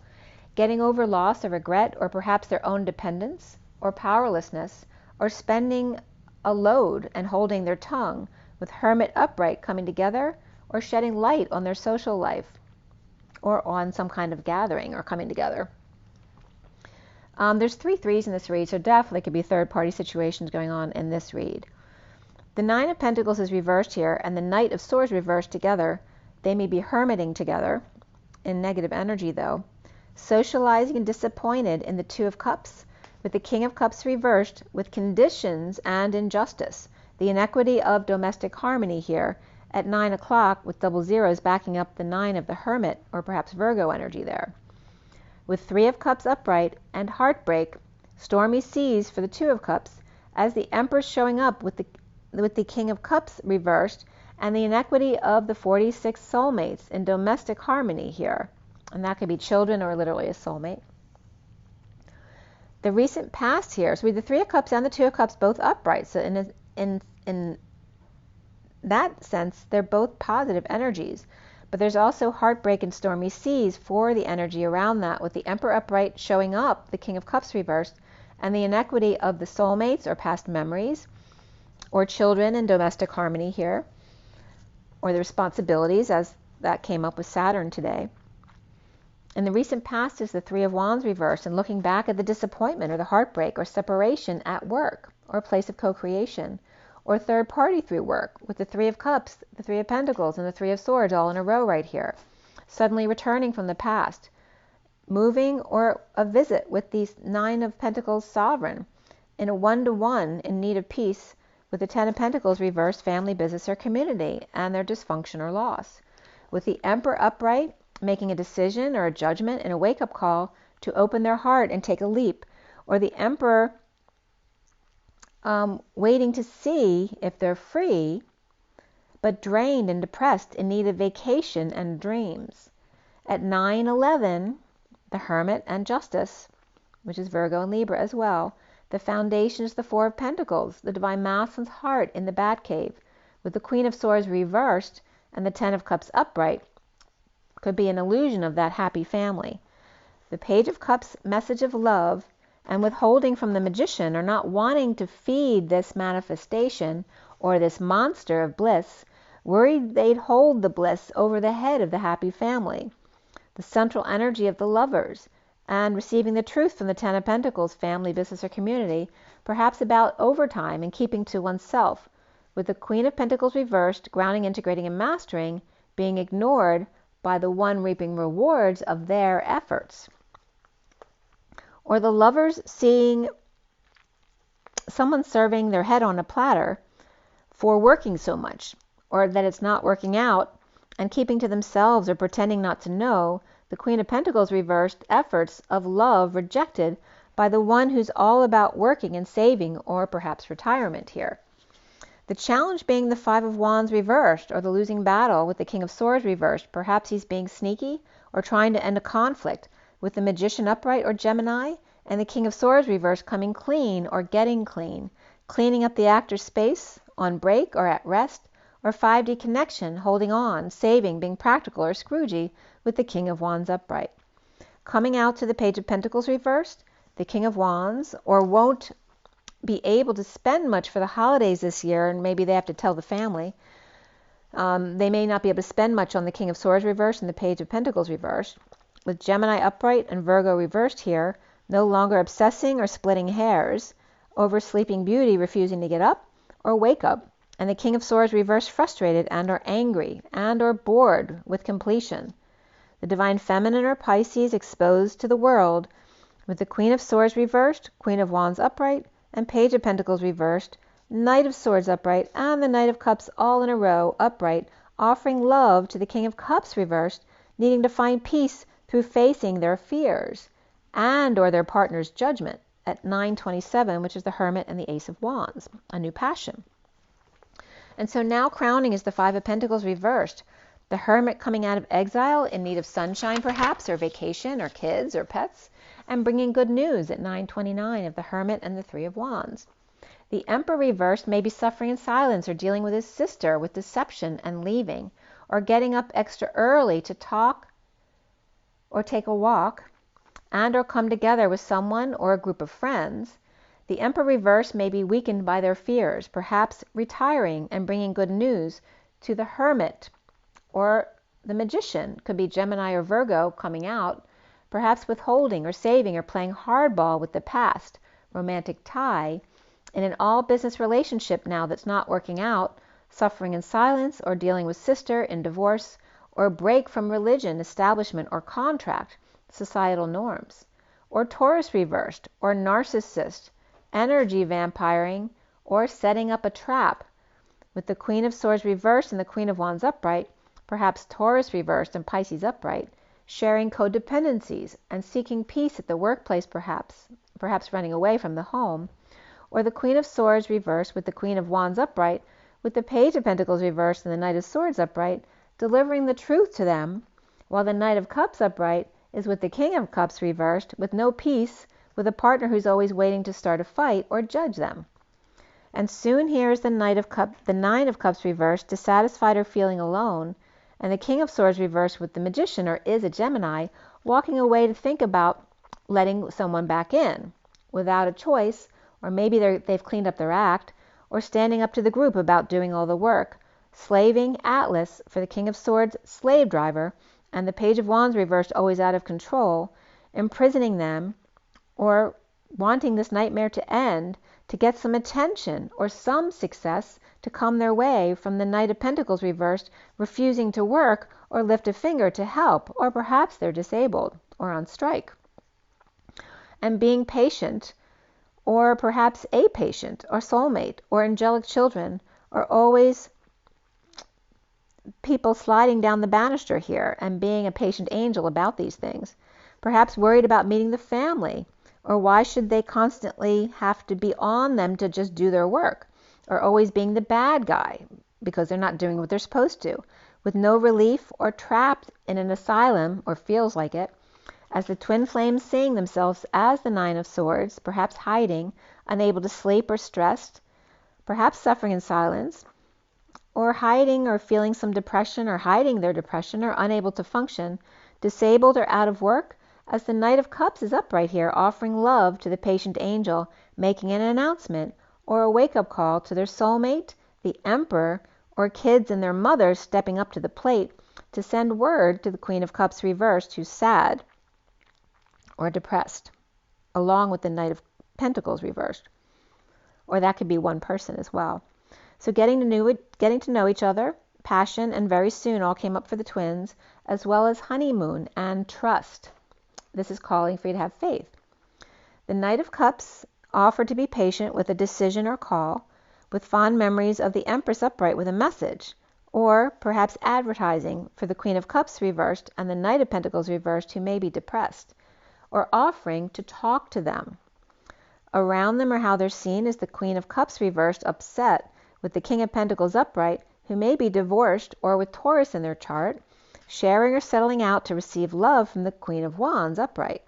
A: Getting over loss or regret, or perhaps their own dependence or powerlessness, or spending a load and holding their tongue, with Hermit upright coming together, or shedding light on their social life, or on some kind of gathering or coming together. There's 3 threes in this read, so definitely could be third-party situations going on in this read. The Nine of Pentacles is reversed here, and the Knight of Swords reversed together. They may be hermiting together, in negative energy though. Socializing and disappointed in the Two of Cups, with the King of Cups reversed, with conditions and injustice. The inequity of domestic harmony here, at 9 o'clock, with double zeros backing up the 9 of the Hermit, or perhaps Virgo energy there. With 3 of Cups upright and heartbreak, stormy seas for the 2 of Cups, as the Empress showing up with the King of Cups reversed, and the inequity of the 46 soulmates in domestic harmony here. And that could be children or literally a soulmate. The recent past here, so we have the 3 of Cups and the 2 of Cups both upright. So in that sense, they're both positive energies. But there's also heartbreak and stormy seas for the energy around that, with the Emperor upright showing up, the King of Cups reversed, and the inequity of the soulmates or past memories, or children in domestic harmony here, or the responsibilities as that came up with Saturn today. In the recent past is the 3 of Wands reversed, and looking back at the disappointment or the heartbreak or separation at work or a place of co-creation, or third party through work, with the 3 of Cups, the 3 of Pentacles, and the 3 of Swords all in a row right here. Suddenly returning from the past, moving or a visit with these 9 of Pentacles sovereign, in a one-to-one in need of peace, with the 10 of Pentacles reversed, family, business, or community, and their dysfunction or loss. With the Emperor upright, making a decision or a judgment in a wake-up call to open their heart and take a leap, or the Emperor waiting to see if they're free, but drained and depressed in need of vacation and dreams. At 9/11, the Hermit and Justice, which is Virgo and Libra as well. The foundation is the 4 of Pentacles, the Divine Masculine's heart in the Batcave, with the Queen of Swords reversed and the 10 of Cups upright. Could be an illusion of that happy family. The Page of Cups, message of love, and withholding from the Magician, or not wanting to feed this manifestation or this monster of bliss, worried they'd hold the bliss over the head of the happy family. The central energy of the Lovers, and receiving the truth from the 10 of Pentacles, family, business, or community, perhaps about overtime and keeping to oneself, with the Queen of Pentacles reversed, grounding, integrating, and mastering, being ignored by the one reaping rewards of their efforts. Or the Lovers seeing someone serving their head on a platter for working so much, or that it's not working out, and keeping to themselves or pretending not to know, the Queen of Pentacles reversed, efforts of love rejected by the one who's all about working and saving, or perhaps retirement here. The challenge being the 5 of Wands reversed, or the losing battle with the King of Swords reversed. Perhaps he's being sneaky or trying to end a conflict, with the Magician upright or Gemini, and the King of Swords reversed coming clean or getting clean, cleaning up the actor's space, on break or at rest, or 5D connection, holding on, saving, being practical or Scroogey, with the King of Wands upright. Coming out to the Page of Pentacles reversed, the King of Wands, or won't be able to spend much for the holidays this year, and maybe they have to tell the family. They may not be able to spend much on the King of Swords reversed and the Page of Pentacles reversed. With Gemini upright and Virgo reversed here, no longer obsessing or splitting hairs over Sleeping Beauty refusing to get up or wake up, and the King of Swords reversed, frustrated and or angry and or bored with completion. The Divine Feminine or Pisces exposed to the world, with the Queen of Swords reversed, Queen of Wands upright, and Page of Pentacles reversed, Knight of Swords upright, and the Knight of Cups all in a row upright, offering love to the King of Cups reversed, needing to find peace through facing their fears and or their partner's judgment at 9:27, which is the Hermit and the Ace of Wands, a new passion. And so now crowning is the Five of Pentacles reversed. The Hermit coming out of exile in need of sunshine perhaps, or vacation, or kids, or pets, and bringing good news at 9:29 of the Hermit and the Three of Wands. The Emperor reversed may be suffering in silence or dealing with his sister with deception and leaving, or getting up extra early to talk or take a walk and or come together with someone or a group of friends. The Emperor reversed may be weakened by their fears, perhaps retiring and bringing good news to the Hermit, or the Magician, could be Gemini or Virgo coming out, perhaps withholding or saving or playing hardball with the past, romantic tie, in an all-business relationship now that's not working out, suffering in silence or dealing with sister in divorce, or break from religion, establishment, or contract, societal norms. Or Taurus reversed, or narcissist, energy vampiring, or setting up a trap. With the Queen of Swords reversed and the Queen of Wands upright, perhaps Taurus reversed and Pisces upright, sharing codependencies and seeking peace at the workplace perhaps running away from the home. Or the Queen of Swords reversed with the Queen of Wands upright, with the Page of Pentacles reversed and the Knight of Swords upright, delivering the truth to them, while the Knight of Cups upright is with the King of Cups reversed, with no peace, with a partner who's always waiting to start a fight or judge them. And soon here is the Nine of Cups reversed, dissatisfied or feeling alone, and the King of Swords reversed with the Magician, or is a Gemini, walking away to think about letting someone back in, without a choice, or maybe they've cleaned up their act, or standing up to the group about doing all the work. Slaving Atlas for the King of Swords, slave driver, and the Page of Wands reversed, always out of control, imprisoning them, or wanting this nightmare to end, to get some attention or some success to come their way from the Knight of Pentacles reversed, refusing to work or lift a finger to help, or perhaps they're disabled or on strike. And being patient, or perhaps a patient, or soulmate, or angelic children, or always people sliding down the banister here and being a patient angel about these things. Perhaps worried about meeting the family, or why should they constantly have to be on them to just do their work, or always being the bad guy because they're not doing what they're supposed to, with no relief, or trapped in an asylum, or feels like it, as the twin flames seeing themselves as the Nine of Swords, perhaps hiding, unable to sleep or stressed, perhaps suffering in silence, or hiding or feeling some depression, or hiding their depression, or unable to function, disabled or out of work, as the Knight of Cups is upright here, offering love to the patient angel, making an announcement, or a wake-up call to their soulmate, the Emperor, or kids and their mothers stepping up to the plate to send word to the Queen of Cups reversed, who's sad or depressed, along with the Knight of Pentacles reversed. Or that could be one person as well. So getting to know each other, passion, and very soon all came up for the twins, as well as honeymoon and trust. This is calling for you to have faith. The Knight of Cups offered to be patient with a decision or call, with fond memories of the Empress upright with a message, or perhaps advertising for the Queen of Cups reversed and the Knight of Pentacles reversed, who may be depressed, or offering to talk to them. Around them, or how they're seen, is the Queen of Cups reversed, upset with the King of Pentacles upright, who may be divorced or with Taurus in their chart, sharing or settling out to receive love from the Queen of Wands upright.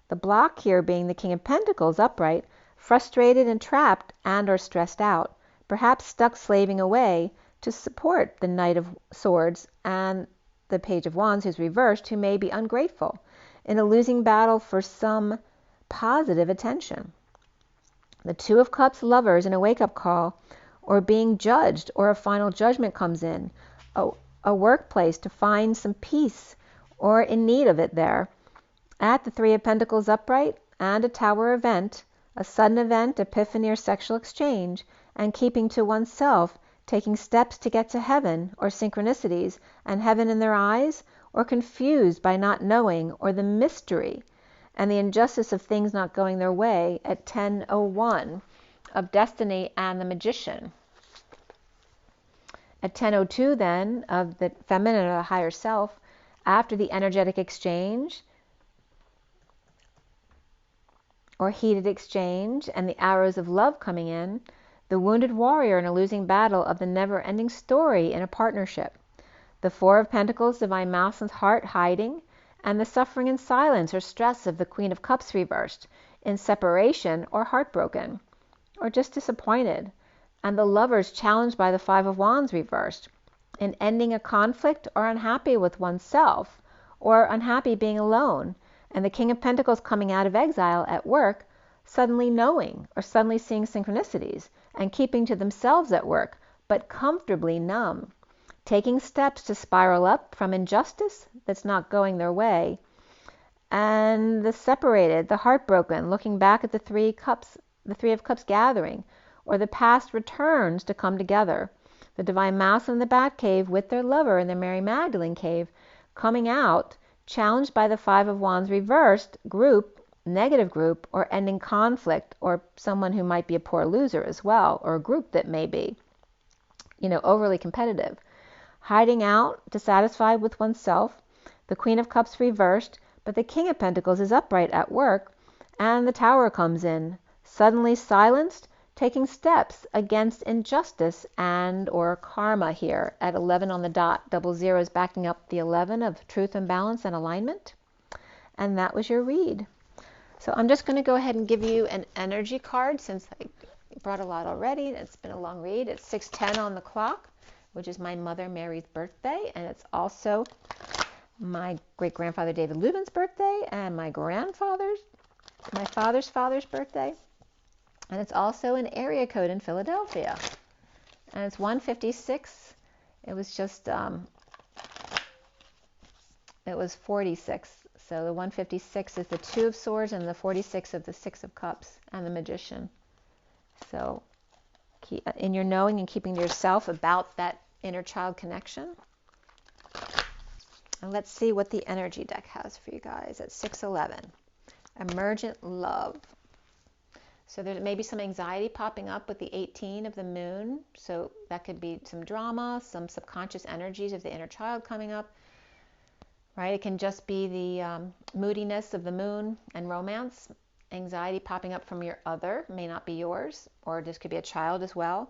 A: The block here being the King of Pentacles upright, frustrated and trapped and or stressed out, perhaps stuck slaving away to support the Knight of Swords and the Page of Wands, who's reversed, who may be ungrateful, in a losing battle for some positive attention. The Two of Cups lovers in a wake-up call, or being judged, or a final judgment comes in, a workplace to find some peace, or in need of it there. At the Three of Pentacles upright, and a Tower event, a sudden event, epiphany, or sexual exchange, and keeping to oneself, taking steps to get to heaven, or synchronicities, and heaven in their eyes, or confused by not knowing, or the mystery and the injustice of things not going their way at 10:01 of Destiny and the Magician. At 10:02 then of the feminine or the higher self, After the energetic exchange or heated exchange and the arrows of love coming in, the wounded warrior in a losing battle of the never-ending story in a partnership. The Four of Pentacles, Divine Masculine's heart hiding, and the suffering in silence or stress of the Queen of Cups reversed, in separation or heartbroken, or just disappointed, and the lovers challenged by the Five of Wands reversed, in ending a conflict or unhappy with oneself, or unhappy being alone, and the King of Pentacles coming out of exile at work, suddenly knowing or suddenly seeing synchronicities, and keeping to themselves at work, but comfortably numb, taking steps to spiral up from injustice that's not going their way, and the separated, the heartbroken, looking back at the Three of Cups gathering, or the past returns to come together. The Divine Masculine in the Batcave with their lover in the Mary Magdalene cave, coming out, challenged by the Five of Wands reversed, group, negative group, or ending conflict, or someone who might be a poor loser as well, or a group that may be, overly competitive. Hiding out, dissatisfied with oneself, the Queen of Cups reversed, but the King of Pentacles is upright at work, and the Tower comes in, suddenly silenced, taking steps against injustice and or karma here at 11 on the dot. Double zeros backing up the 11 of truth and balance and alignment. And that was your read. So I'm just going to go ahead and give you an energy card since I brought a lot already. It's been a long read. It's 6:10 on the clock, which is my mother Mary's birthday, and it's also my great-grandfather David Lubin's birthday and my father's father's birthday. And it's also an area code in Philadelphia. And it's 156. It was just, it was 46. So the 156 is the Two of Swords and the 46 of the Six of Cups and the Magician. So in your knowing and keeping to yourself about that inner child connection. And let's see what the energy deck has for you guys at 6:11. Emergent love. So there may be some anxiety popping up with the 18 of the moon. So that could be some drama, some subconscious energies of the inner child coming up, right? It can just be the moodiness of the moon and romance. Anxiety popping up from your other, may not be yours, or this could be a child as well.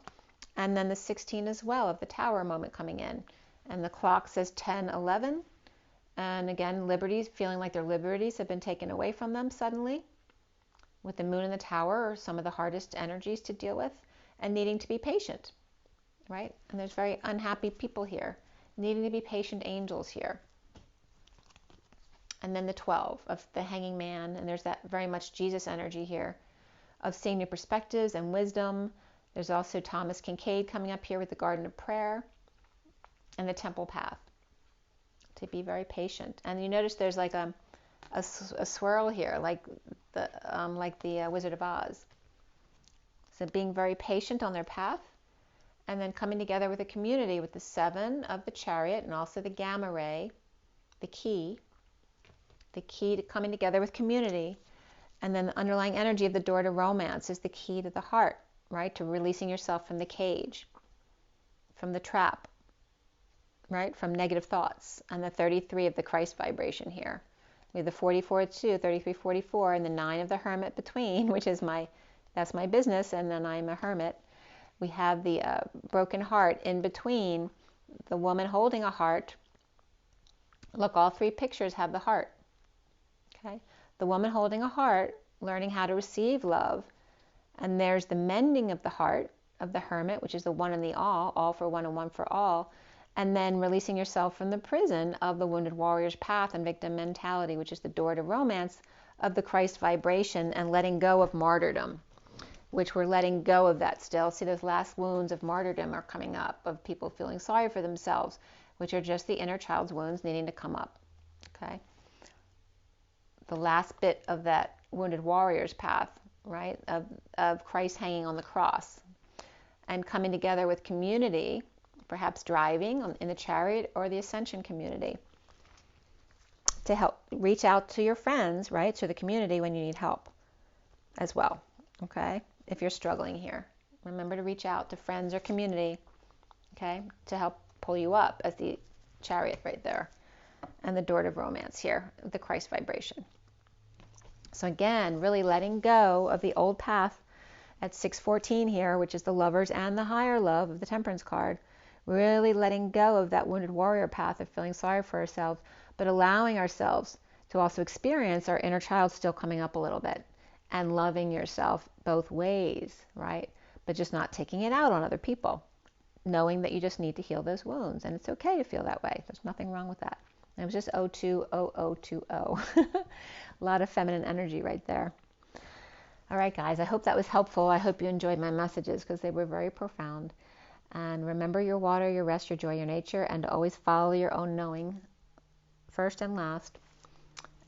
A: And then the 16 as well of the Tower moment coming in. And the clock says 10:11. And again, liberties, feeling like their liberties have been taken away from them suddenly. With the moon in the Tower are some of the hardest energies to deal with, and needing to be patient, right? And there's very unhappy people here, needing to be patient angels here. And then the 12 of the Hanging Man, and there's that very much Jesus energy here of seeing new perspectives and wisdom. There's also Thomas Kincaid coming up here with the Garden of Prayer and the Temple Path, to be very patient. And you notice there's like a swirl here, like the Wizard of Oz. So being very patient on their path, and then coming together with a community with the 7 of the Chariot and also the Gamma Ray, the key to coming together with community. And then the underlying energy of the Door to Romance is the key to the heart, right? To releasing yourself from the cage, from the trap, right? From negative thoughts. And the 33 of the Christ vibration here. We have the 44 too, 33, 44, and the 9 of the Hermit between, which is that's my business, and then I'm a hermit. We have the broken heart in between, the woman holding a heart. Look, all 3 pictures have the heart. Okay, the woman holding a heart, learning how to receive love, and there's the mending of the heart of the Hermit, which is the one and the all for one and one for all. And then releasing yourself from the prison of the Wounded Warrior's path and victim mentality, which is the Door to Romance of the Christ vibration, and letting go of martyrdom, which we're letting go of that still. See, those last wounds of martyrdom are coming up, of people feeling sorry for themselves, which are just the inner child's wounds needing to come up. Okay, the last bit of that Wounded Warrior's path, right, of Christ hanging on the cross, and coming together with community. Perhaps driving in the Chariot or the Ascension community, to help reach out to your friends, right, to the community when you need help as well, okay? If you're struggling here, remember to reach out to friends or community, okay, to help pull you up as the Chariot right there. and the door to romance here, the Christ vibration. So again, really letting go of the old path at 614 here, which is the lovers and the higher love of the Temperance card. Really letting go of that wounded warrior path of feeling sorry for ourselves, but allowing ourselves to also experience our inner child still coming up a little bit and loving yourself both ways, right? But just not taking it out on other people, knowing that you just need to heal those wounds. And it's okay to feel that way. There's nothing wrong with that. It was just 020020. A lot of feminine energy right there. All right, guys, I hope that was helpful. I hope you enjoyed my messages because they were very profound. And remember your water, your rest, your joy, your nature, and to always follow your own knowing first and last.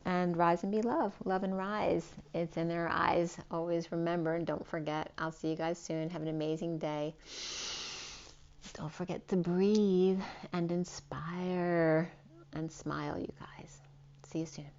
A: And rise and be love. Love and rise. It's in their eyes. Always remember and don't forget. I'll see you guys soon. Have an amazing day. Don't forget to breathe and inspire and smile, you guys. See you soon.